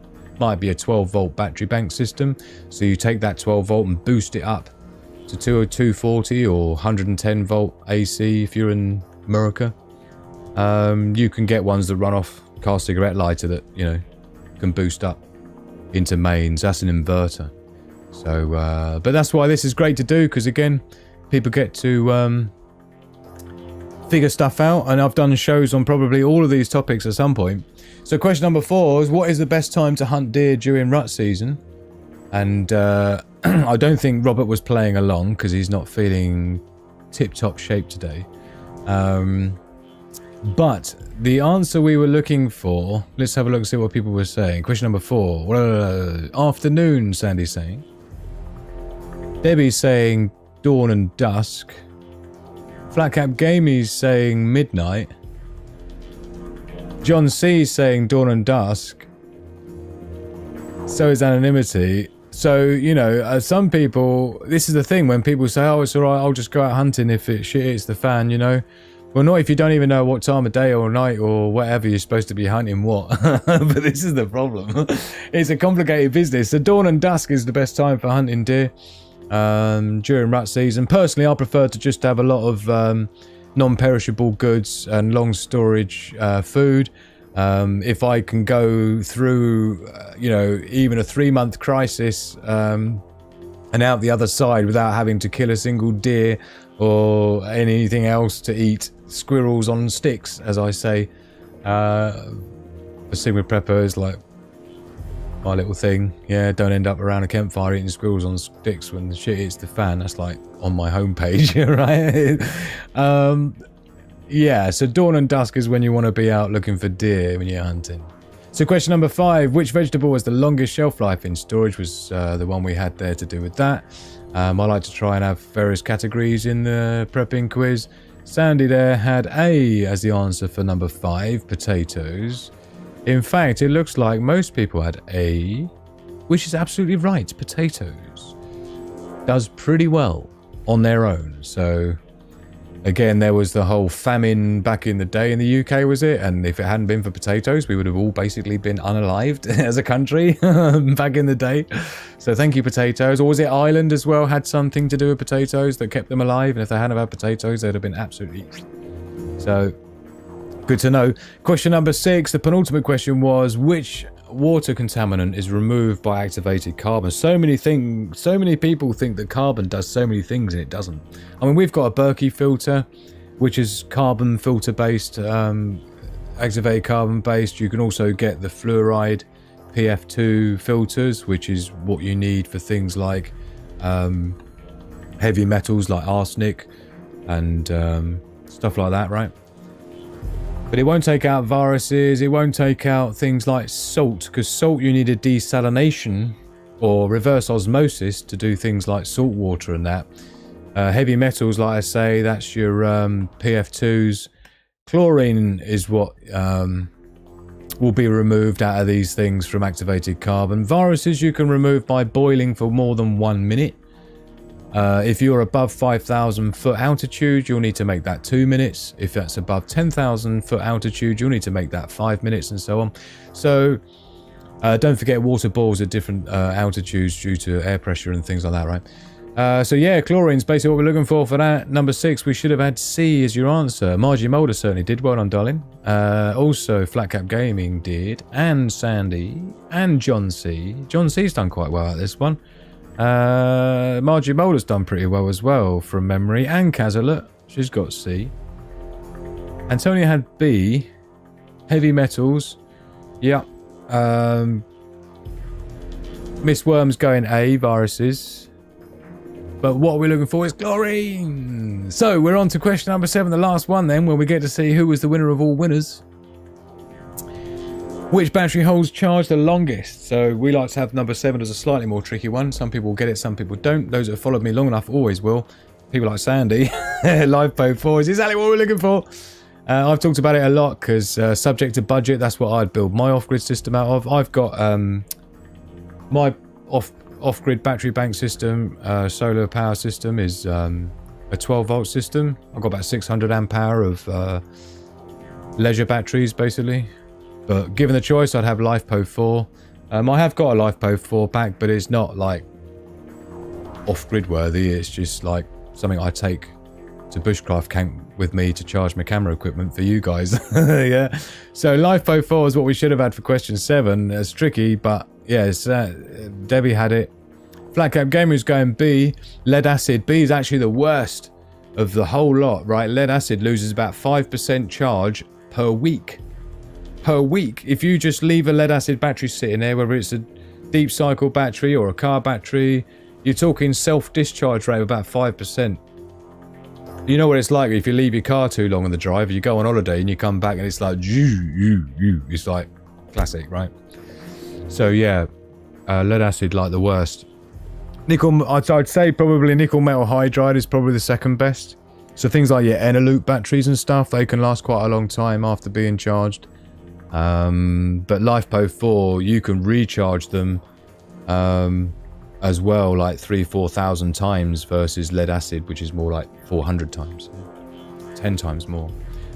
a 12 volt battery bank system. So you take that 12 volt and boost it up to 240 or 110 volt AC if you're in America. You can get ones that run off car cigarette lighter that, can boost up into mains. That's an inverter. So, but that's why this is great to do, because again, people get to figure stuff out, and I've done shows on probably all of these topics at some point. So question number 4 is, what is the best time to hunt deer during rut season? And I don't think Robert was playing along because he's not feeling tip-top shape today. But the answer we were looking for, let's have a look and see what people were saying. Question number 4. Afternoon, Sandy's saying. Debbie's saying dawn and dusk. Flatcap Gamey's saying midnight. John C's saying dawn and dusk. So is Anonymity. So, some people, this is the thing, when people say, oh, it's alright, I'll just go out hunting if shit hits the fan, Well, not if you don't even know what time of day or night or whatever you're supposed to be hunting what. But this is the problem. It's a complicated business. So dawn and dusk is the best time for hunting deer during rut season. Personally, I prefer to just have a lot of non-perishable goods and long storage food. If I can go through, even a 3-month crisis and out the other side without having to kill a single deer or anything else to eat, squirrels on sticks, as I say. A Sigma Prepper is like my little thing. Yeah, don't end up around a campfire eating squirrels on sticks when the shit hits the fan. That's like on my homepage, right? Yeah, so dawn and dusk is when you want to be out looking for deer when you're hunting. So question number 5, which vegetable has the longest shelf life in storage, was the one we had there to do with that. I like to try and have various categories in the prepping quiz. Sandy there had A as the answer for number 5, potatoes. In fact, it looks like most people had A, which is absolutely right. Potatoes does pretty well on their own. So again, there was the whole famine back in the day in the UK, was it? And if it hadn't been for potatoes, we would have all basically been unalived as a country back in the day. So thank you, potatoes. Or was it Ireland as well had something to do with potatoes that kept them alive? And if they hadn't had potatoes, they'd have been absolutely... So, good to know. Question number 6, the penultimate question was, which water contaminant is removed by activated carbon? So many people think that carbon does so many things and it doesn't. I mean, we've got a Berkey filter, which is carbon filter based, activated carbon based. You can also get the fluoride PF2 filters, which is what you need for things like heavy metals like arsenic and stuff like that, right? But it won't take out viruses, it won't take out things like salt, because salt you need a desalination or reverse osmosis to do things like salt water and that. Heavy metals, like I say, that's your PF2s. Chlorine is what will be removed out of these things from activated carbon. Viruses you can remove by boiling for more than 1 minute. If you're above 5,000 foot altitude, you'll need to make that 2 minutes. If that's above 10,000 foot altitude, you'll need to make that 5 minutes, and so on. So don't forget water boils at different altitudes due to air pressure and things like that, right? So yeah, chlorine's basically what we're looking for that. Number 6, we should have had C as your answer. Margie Mulder certainly did. Well done, darling. Also, Flatcap Gaming did, and Sandy, and John C. John C's done quite well at this one. Margie Mulder's done pretty well as well from memory, and Cazalet, she's got C. Antonia had B. Heavy metals, yeah. Miss Worm's going A, viruses. But what we're looking for is chlorine. So we're on to question number 7, the last one then, where we get to see who was the winner of all winners. Which battery holds charge the longest? So we like to have number 7 as a slightly more tricky one. Some people get it, some people don't. Those that have followed me long enough always will. People like Sandy. LivePo 4 is exactly what we're looking for. I've talked about it a lot because subject to budget, that's what I'd build my off-grid system out of. I've got my off-grid battery bank system, solar power system is a 12-volt system. I've got about 600 amp hour of leisure batteries, basically. But given the choice, I'd have LivePo 4. I have got a LivePo 4 pack, but it's not like off-grid worthy. It's just like something I take to bushcraft camp with me to charge my camera equipment for you guys. Yeah. So LivePo 4 is what we should have had for question 7. It's tricky, but yeah, it's, Debbie had it. Flatcap Gamer's going B. Lead acid. B is actually the worst of the whole lot, right? Lead acid loses about 5% charge per week. Per week. If you just leave a lead acid battery sitting there, whether it's a deep cycle battery or a car battery, you're talking self-discharge rate of about 5%. You know what it's like if you leave your car too long on the drive, you go on holiday and you come back and it's like, it's like classic, right? So yeah, lead acid like the worst. Nickel, I'd say probably nickel metal hydride is probably the second best. So things like your Eneloop batteries and stuff, they can last quite a long time after being charged. But LivePo 4, you can recharge them as well, like 3,000-4,000 times versus lead acid, which is more like 400 times, 10 times more.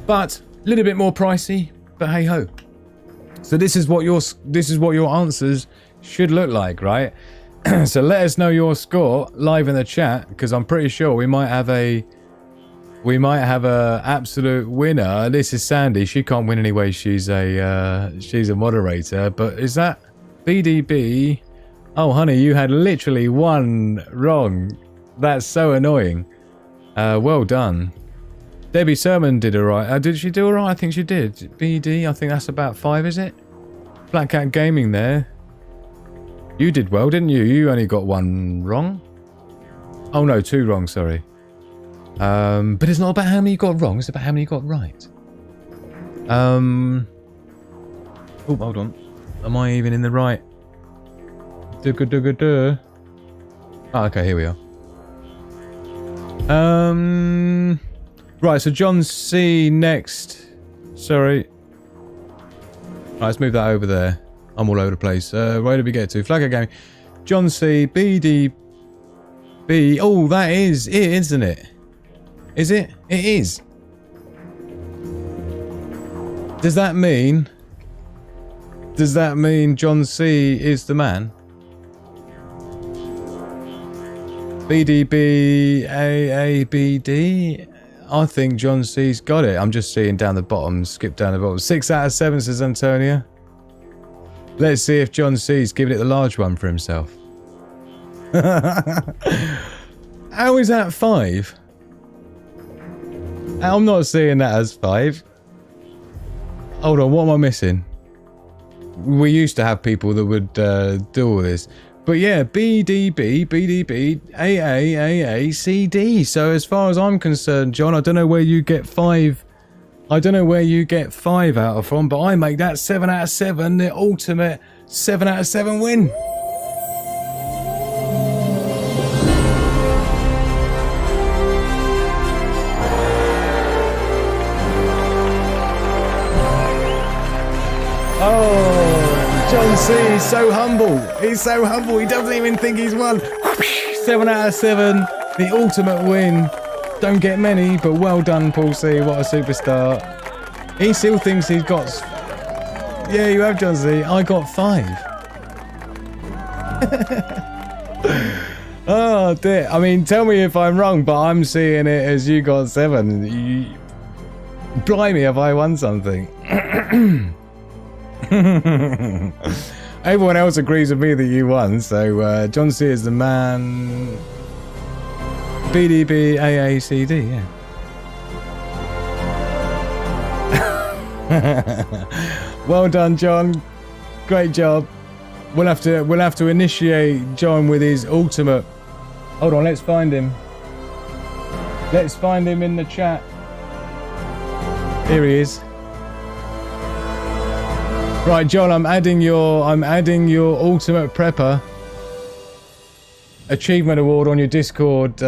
But a little bit more pricey, but hey ho. So this is what your answers should look like, right? So let us know your score live in the chat, because I'm pretty sure we might have a absolute winner. This is Sandy. She can't win anyway. She's a moderator. But is that BDB? Oh, honey, you had literally one wrong. That's so annoying. Well done. Debbie Sermon did alright. Did she do alright? I think she did. BD, I think that's about 5, is it? Black Cat Gaming there. You did well, didn't you? You only got 1 wrong. Oh no, 2 wrong, sorry. But it's not about how many you got wrong, it's about how many you got right. Oh, hold on. Am I even in the right? Oh, okay, here we are. Right, so John C next. Sorry. Right, let's move that over there. I'm all over the place. Where did we get to? Flagger Gaming. John C, BD, B. Oh, that is it, isn't it? Is it? It is. Does that mean John C is the man? BDB AABD? I think John C's got it. I'm just seeing down the bottom, skip down the bottom. 6 out of 7, says Antonia. Let's see if John C's giving it the large one for himself. How is that 5? I'm not seeing that as 5. Hold on, what am I missing? We used to have people that would do all this. But yeah, BDB, BDB, AA, CD. So as far as I'm concerned, John, I don't know where you get 5. I don't know where you get 5 out of from, but I make that 7 out of 7, the ultimate 7 out of 7 win. Oh, John C is so humble. He's so humble. He doesn't even think he's won. 7 out of 7. The ultimate win. Don't get many, but well done, Paul C. What a superstar. He still thinks he's got... Yeah, you have, John C. I got 5. Oh, dear. I mean, tell me if I'm wrong, but I'm seeing it as you got 7. Blimey, have I won something? Everyone else agrees with me that you won, so John C is the man. BDB AACD, yeah. Well done, John. Great job. We'll have to initiate John with his ultimate. Hold on, let's find him. Let's find him in the chat. Here he is. Right, John, I'm adding your ultimate prepper achievement award on your Discord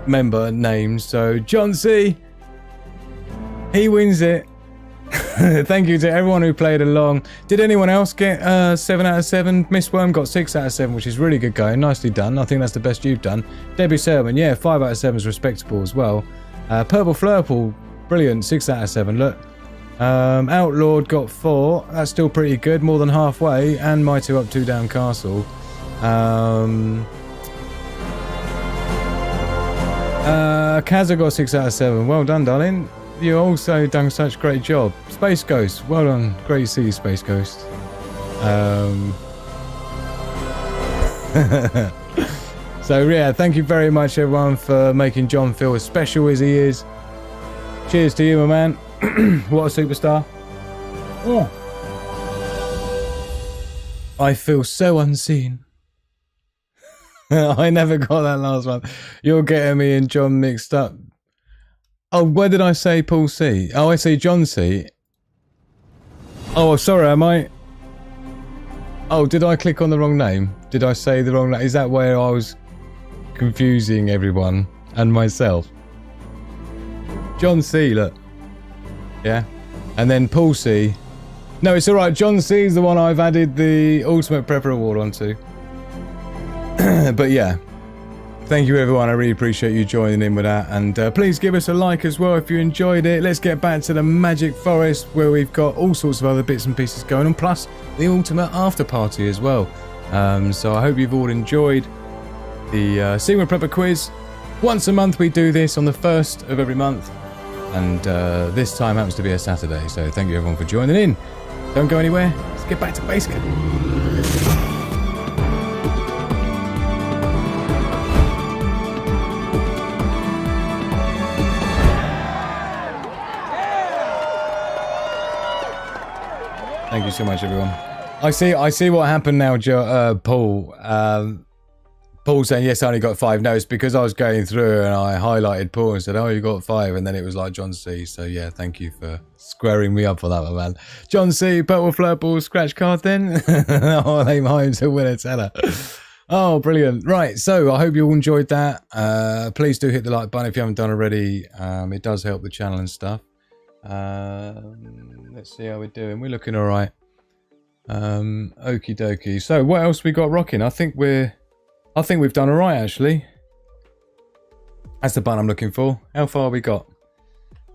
member name. So John C, he wins it. Thank you to everyone who played along. Did anyone else get 7 out of 7? Miss Worm got 6 out of 7, which is really good going. Nicely done. I think that's the best you've done. Debbie Sermon, yeah, 5 out of 7 is respectable as well. Purple Flurple, brilliant, 6 out of 7. Look. Outlawed got 4. That's still pretty good, more than halfway. And My 2 Up 2 Down Castle. Kazza got 6 out of 7. Well done, darling. You also done such a great job. Space Ghost, well done. Great to see you, Space Ghost. So yeah, thank you very much everyone for making John feel as special as he is. Cheers to you, my man. What a superstar. Oh. I feel so unseen. I never got that last one. You're getting me and John mixed up. Oh, where did I say Paul C? Oh, I say John C. Oh, sorry, am I? Oh, did I click on the wrong name? Did I say the wrong name? Is that where I was confusing everyone and myself? John C, look. Yeah. And then Paul C. No, it's alright. John C is the one I've added the Ultimate Prepper Award onto. But yeah. Thank you everyone, I really appreciate you joining in with that, and please give us a like as well if you enjoyed it. Let's get back to the Magic Forest where we've got all sorts of other bits and pieces going on, plus the ultimate after party as well. So I hope you've all enjoyed the Sigma Prepper Quiz. Once a month we do this on the 1st of every month, and this time happens to be a Saturday, so thank you everyone for joining in. Don't go anywhere, let's get back to basic. Thank you so much, everyone. I see what happened now, Paul. Paul saying, yes, I only got 5. No, it's because I was going through and I highlighted Paul and said, oh, you got 5. And then it was like John C. So, yeah, thank you for squaring me up for that one, man. John C, Purple Flurple, scratch card then. I'll aim home to win a tenner. Oh, brilliant. Right, so I hope you all enjoyed that. Please do hit the like button if you haven't done already. It does help the channel and stuff. Let's see how we're doing. We're looking all right. Okie dokie. So what else we got rocking? I think we've done all right actually. That's the button I'm looking for. How far we got?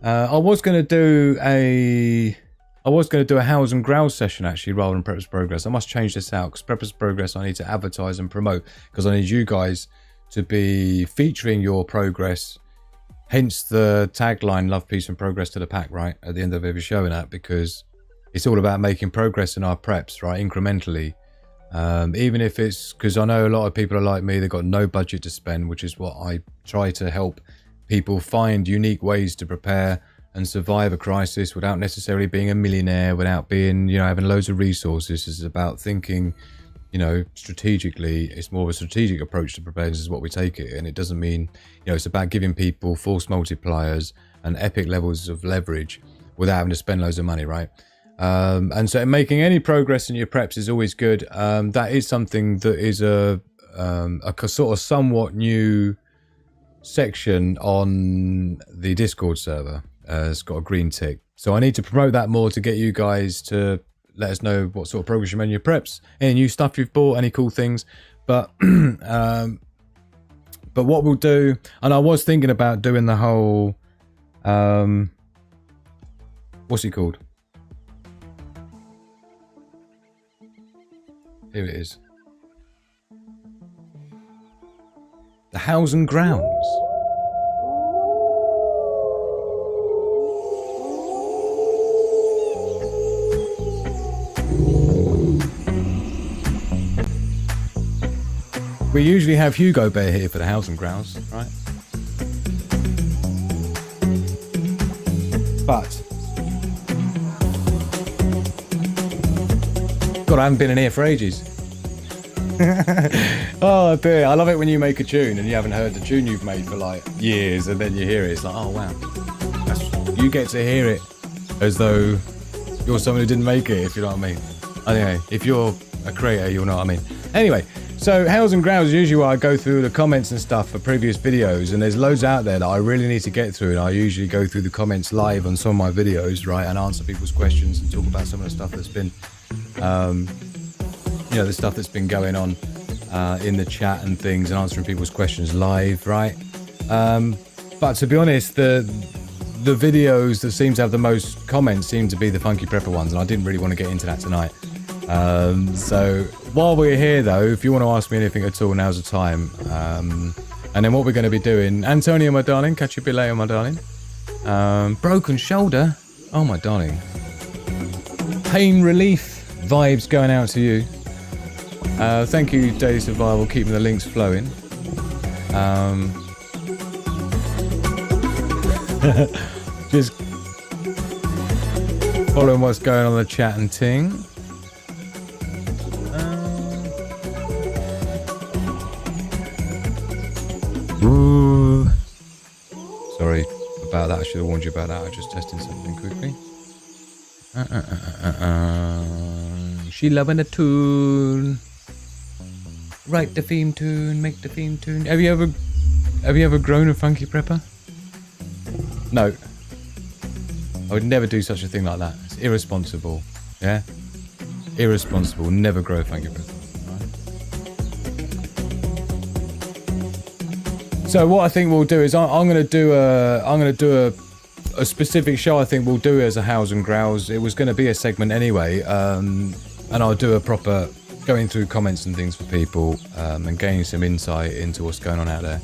I was going to do a Howls and Growls session actually rather than Preppers Progress. I must change this out because Preppers Progress I need to advertise and promote because I need you guys to be featuring your progress. Hence the tagline, love, peace and progress to the pack, right? At the end of every show and that, because it's all about making progress in our preps, right? Incrementally. Even if it's, because I know a lot of people are like me, they've got no budget to spend, which is what I try to help people find unique ways to prepare and survive a crisis without necessarily being a millionaire, without being, having loads of resources. It's about thinking, strategically. It's more of a strategic approach to preparedness is what we take it. And it doesn't mean, it's about giving people force multipliers and epic levels of leverage without having to spend loads of money, right? And so making any progress in your preps is always good. That is something that is a sort of somewhat new section on the Discord server. It's got a green tick. So I need to promote that more to get you guys to let us know what sort of progress you made in your preps, any new stuff you've bought, any cool things. But But what we'll do, and I was thinking about doing the whole, what's it called? Here it is. The House and Grounds. We usually have Hugo Bear here for the House and Grounds, right? But God, I haven't been in here for ages. Oh dear, I love it when you make a tune and you haven't heard the tune you've made for like years, and then you hear it. It's like, oh wow, you get to hear it as though you're someone who didn't make it, if you know what I mean. Anyway, if you're a creator, you'll know what I mean. Anyway. So, House and Grounds is usually where I go through the comments and stuff for previous videos, and there's loads out there that I really need to get through, and I usually go through the comments live on some of my videos, right, and answer people's questions and talk about some of the stuff that's been, you know, the stuff that's been going on in the chat and things, and answering people's questions live, right? But to be honest, the videos that seem to have the most comments seem to be the Funky Prepper ones, and I didn't really want to get into that tonight. So while we're here though, if you want to ask me anything at all, now's the time. And then what we're going to be doing, Antonio, my darling, catch you a bit later, my darling. Broken shoulder, oh my darling. Pain relief vibes going out to you. Thank you, Daily Survival, keeping the links flowing. Just following what's going on in the chat and ting. Ooh. Sorry about that. I should have warned you about that. I was just testing something quickly. She loving a tune. Write the theme tune. Make the theme tune. Have you ever grown a Funky Prepper? No. I would never do such a thing like that. It's irresponsible. Yeah? Irresponsible. Never grow a Funky Prepper. So what I think we'll do is I'm going to do a specific show. I think we'll do as a House and Grounds. It was going to be a segment anyway, and I'll do a proper going through comments and things for people and gaining some insight into what's going on out there.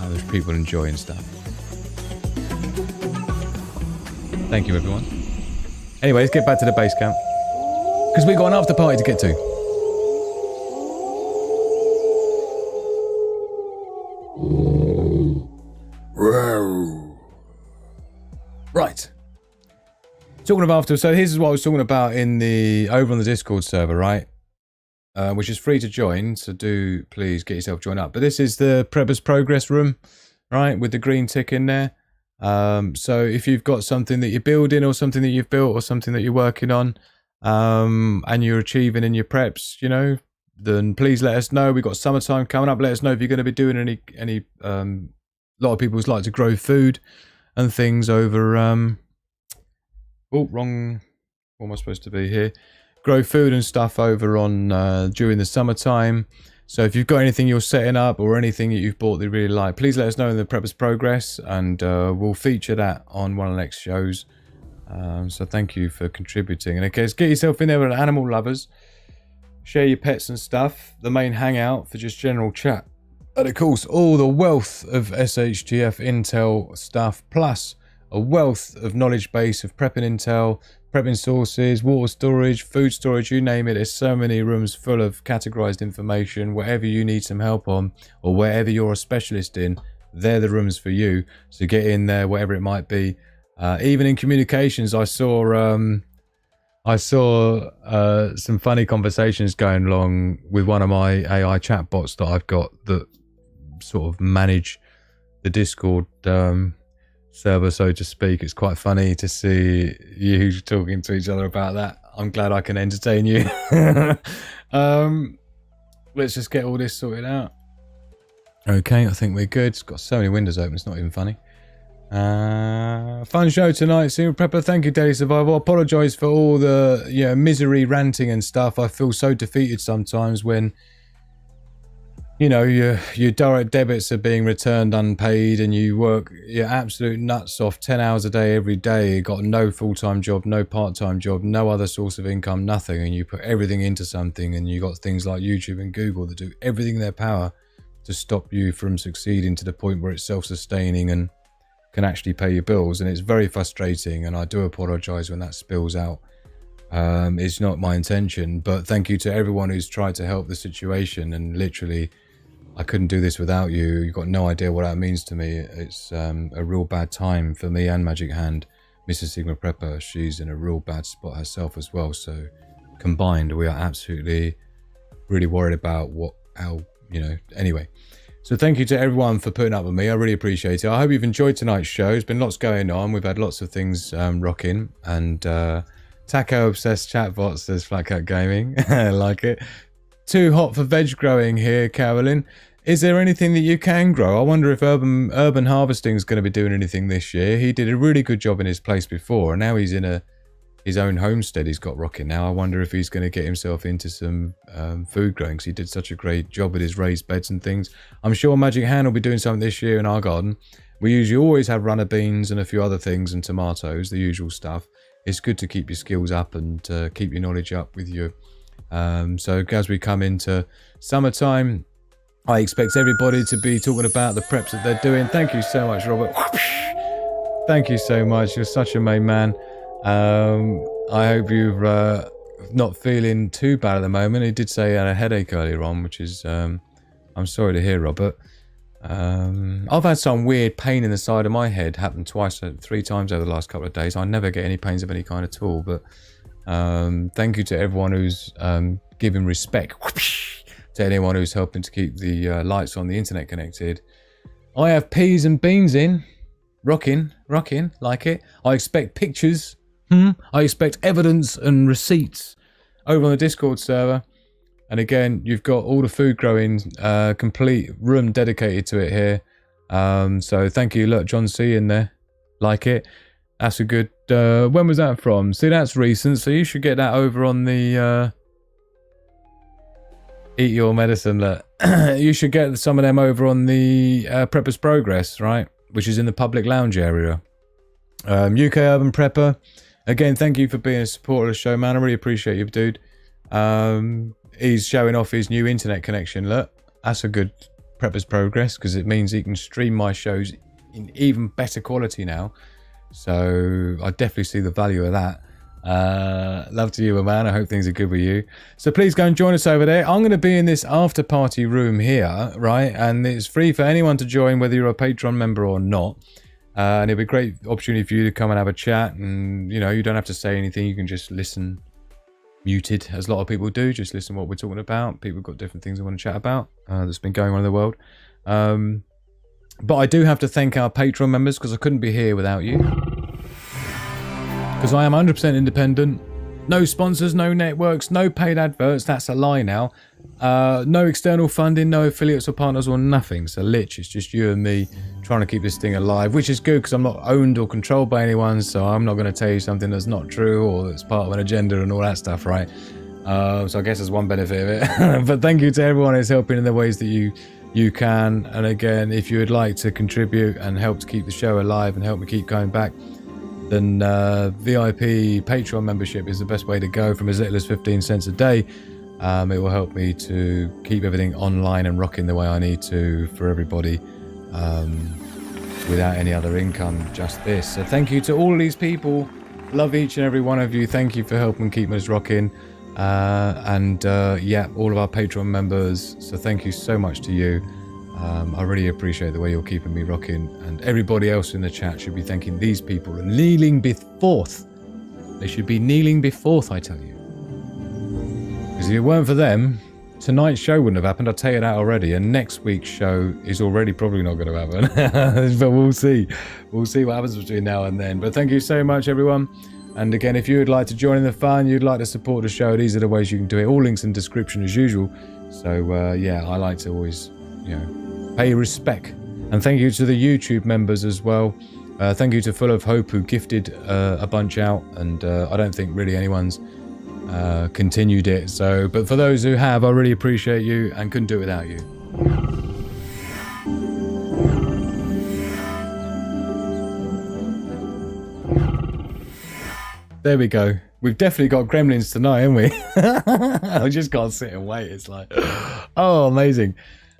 There's people enjoying stuff. Thank you, everyone. Anyway, let's get back to the base camp because we've got an after party to get to. Right. Talking about after, so here's what I was talking about in the over on the Discord server, right? Which is free to join, so do please get yourself joined up. But this is the Prepper's Progress room, right, with the green tick in there. So if you've got something that you're building, or something that you've built, or something that you're working on, and you're achieving in your preps, you know, then please let us know. We've got summertime coming up. Let us know if you're going to be doing any. A lot of people like to grow food and things over. Oh, wrong. What am I supposed to be here? Grow food and stuff over on during the summertime. So if you've got anything you're setting up or anything that you've bought that you really like, please let us know in the Prepper's Progress, and we'll feature that on one of the next shows. So thank you for contributing. And okay, get yourself in there with animal lovers. Share your pets and stuff. The main hangout for just general chat. And of course, all the wealth of SHTF Intel stuff, plus a wealth of knowledge base of prepping intel, prepping sources, water storage, food storage, you name it. There's so many rooms full of categorized information. Whatever you need some help on, or wherever you're a specialist in, they're the rooms for you. So get in there, whatever it might be. Even in communications, I saw some funny conversations going along with one of my AI chatbots that I've got that sort of manage the Discord server, so to speak. It's quite funny to see you talking to each other about that. I'm glad I can entertain you. Let's just get all this sorted out. Okay, I think we're good. It's got so many windows open, it's not even funny. Fun show tonight, Super Prepper. Thank you, Daily Survival. I apologise for all the misery ranting and stuff. I feel so defeated sometimes when you know, your direct debits are being returned unpaid, and you work your absolute nuts off 10 hours a day every day. You got no full-time job, no part-time job, no other source of income, nothing, and you put everything into something, and you got things like YouTube and Google that do everything in their power to stop you from succeeding to the point where it's self-sustaining and can actually pay your bills. And it's very frustrating, and I do apologize when that spills out. It's not my intention, but thank you to everyone who's tried to help the situation. And literally, I couldn't do this without you. You've got no idea what that means to me. It's a real bad time for me and Magic Hand. Mrs. Sigma Prepper, she's in a real bad spot herself as well. So combined, we are absolutely really worried about anyway. So thank you to everyone for putting up with me. I really appreciate it. I hope you've enjoyed tonight's show. There's been lots going on. We've had lots of things rocking. And Taco Obsessed Chatbot says Flat Cat Gaming. I like it. Too hot for veg growing here, Carolyn. Is there anything that you can grow? I wonder if urban harvesting is going to be doing anything this year. He did a really good job in his place before, and now he's in his own homestead he's got rocking now. I wonder if he's going to get himself into some food growing, because he did such a great job with his raised beds and things. I'm sure Magic Hand will be doing something this year in our garden. We usually always have runner beans and a few other things and tomatoes, the usual stuff. It's good to keep your skills up and keep your knowledge up with you. So as we come into summertime, I expect everybody to be talking about the preps that they're doing. Thank you so much, Robert. Thank you so much. You're such a main man. I hope you're not feeling too bad at the moment. He did say he had a headache earlier on, which is I'm sorry to hear, Robert. I've had some weird pain in the side of my head happen 3 times over the last couple of days. I never get any pains of any kind at all, but thank you to everyone who's giving respect to anyone who's helping to keep the lights on the internet connected. I have peas and beans in. Rocking, like it. I expect pictures. I expect evidence and receipts over on the Discord server. And again, you've got all the food growing, complete room dedicated to it here. So thank you. Look, John C in there. Like it. That's a good... when was that from? See, that's recent. So you should get that over on the... Eat Your Medicine. Look. You should get some of them over on the Prepper's Progress, right? Which is in the public lounge area. UK Urban Prepper. Again, thank you for being a supporter of the show, man. I really appreciate you, dude. He's showing off his new internet connection. Look, that's a good Prepper's Progress, because it means he can stream my shows in even better quality now. So I definitely see the value of that. Love to you, my man. I hope things are good with you. So please go and join us over there. I'm going to be in this after party room here, right? And it's free for anyone to join, whether you're a Patreon member or not. And it'll be a great opportunity for you to come and have a chat. And, you know, you don't have to say anything. You can just listen muted, as a lot of people do. Just listen what we're talking about. People have got different things they want to chat about that's been going on in the world. But I do have to thank our Patreon members, because I couldn't be here without you. Because I am 100% independent. No sponsors, no networks, no paid adverts. That's a lie now. No external funding, no affiliates or partners or nothing. So literally, it's just you and me trying to keep this thing alive, which is good because I'm not owned or controlled by anyone. So I'm not going to tell you something that's not true or that's part of an agenda and all that stuff, right? So I guess there's one benefit of it. But thank you to everyone who's helping in the ways that you can. And again, if you would like to contribute and help to keep the show alive and help me keep going back, then VIP Patreon membership is the best way to go, from as little as 15 cents a day. It will help me to keep everything online and rocking the way I need to for everybody, without any other income, just this. So thank you to all of these people. Love each and every one of you. Thank you for helping keep us rocking. Yeah, all of our Patreon members. So thank you so much to you. I really appreciate the way you're keeping me rocking, and everybody else in the chat should be thanking these people and kneeling before. They should be kneeling before, I tell you. Because if it weren't for them, tonight's show wouldn't have happened. I'll tell you that already. And next week's show is already probably not going to happen. But we'll see. We'll see what happens between now and then. But thank you so much, everyone. And again, if you would like to join in the fun, you'd like to support the show, these are the ways you can do it. All links in the description as usual. So yeah, I like to always, you know, pay respect. And thank you to the YouTube members as well. Thank you to Full of Hope, who gifted a bunch out, and I don't think really anyone's continued it. So, but for those who have, I really appreciate you and couldn't do it without you. There we go. We've definitely got gremlins tonight, haven't we? I just can't sit and wait. It's like, oh, amazing.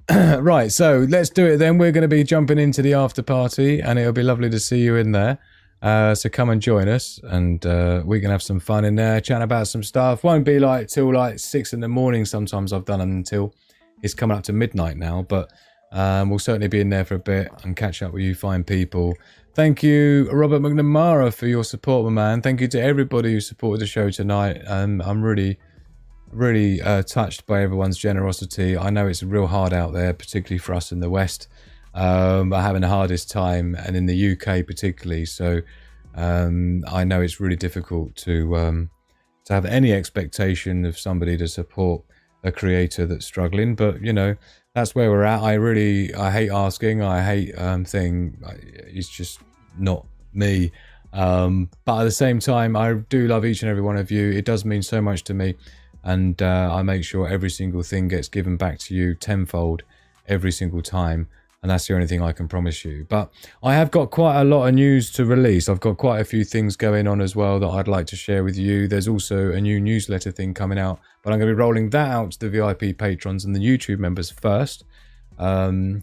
Right, so let's do it then. We're going to be jumping into the after party, and it'll be lovely to see you in there. So come and join us, and we can have some fun in there, chatting about some stuff. Won't be like till like 6 in the morning. Sometimes I've done them until it's coming up to midnight now, but we'll certainly be in there for a bit and catch up with you fine people. Thank you, Robert McNamara, for your support, my man. Thank you to everybody who supported the show tonight. I'm really touched by everyone's generosity. I know it's real hard out there, particularly for us in the West. Are having the hardest time, and in the UK particularly. So I know it's really difficult to have any expectation of somebody to support a creator that's struggling. But you know, that's where we're at. I hate asking. I hate it's just not me. But at the same time, I do love each and every one of you. It does mean so much to me, and I make sure every single thing gets given back to you tenfold every single time. And that's the only thing I can promise you. But I have got quite a lot of news to release. I've got quite a few things going on as well that I'd like to share with you. There's also a new newsletter thing coming out, but I'm going to be rolling that out to the VIP patrons and the YouTube members first. That's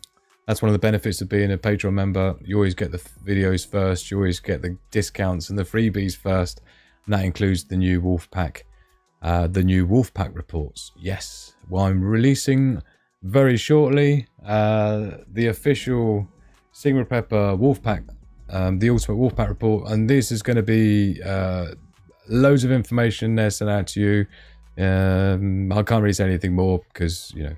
one of the benefits of being a Patreon member. You always get the videos first. You always get the discounts and the freebies first. And that includes the new Wolfpack reports. Yes, well, I'm releasing very shortly the official Sigma Prepper Wolfpack, the Ultimate Wolfpack report, and this is going to be loads of information there sent out to you. I can't really say anything more because, you know,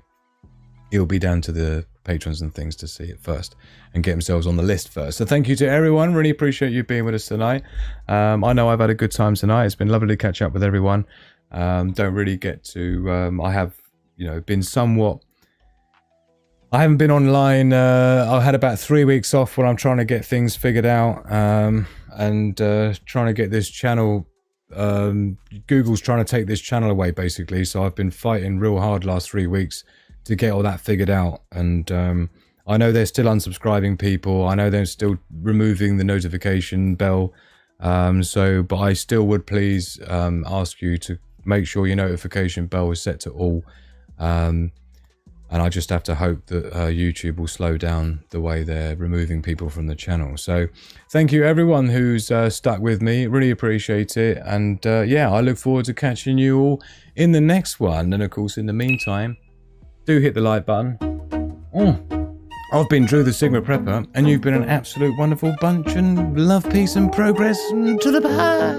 it'll be down to the patrons and things to see it first and get themselves on the list first. So thank you to everyone. Really appreciate you being with us tonight. I know I've had a good time tonight. It's been lovely to catch up with everyone. Don't really get to I have, you know, been somewhat, I haven't been online. I've had about 3 weeks off while I'm trying to get things figured out, and trying to get this channel, Google's trying to take this channel away basically. So I've been fighting real hard last 3 weeks to get all that figured out. And I know they're still unsubscribing people. I know they're still removing the notification bell. But I still would please ask you to make sure your notification bell is set to all. And I just have to hope that YouTube will slow down the way they're removing people from the channel. So thank you everyone who's stuck with me. Really appreciate it. And yeah, I look forward to catching you all in the next one. And of course, in the meantime, do hit the like button. I've been Drew the Sigma Prepper, and you've been an absolute wonderful bunch, and love, peace and progress to the back.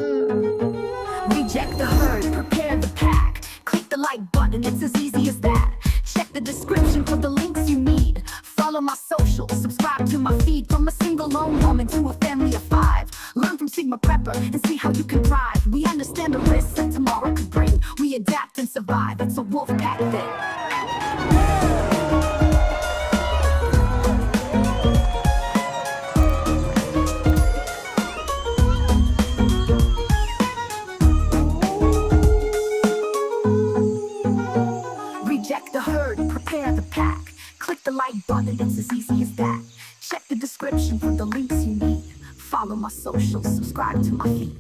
Reject the herd, prepare the pack. Click the like button, it's as easy as that. Check the description for the links you need. Follow my socials, subscribe to my feed. From a single lone woman to a family of 5. Learn from Sigma Prepper and see how you can thrive. We understand the risks that tomorrow could bring. We adapt and survive, it's a wolf pack thing. Reject the herd, prepare the pack. Click the like button, it's as easy as that. Check the description for the links you need. Follow my socials, subscribe to my feed.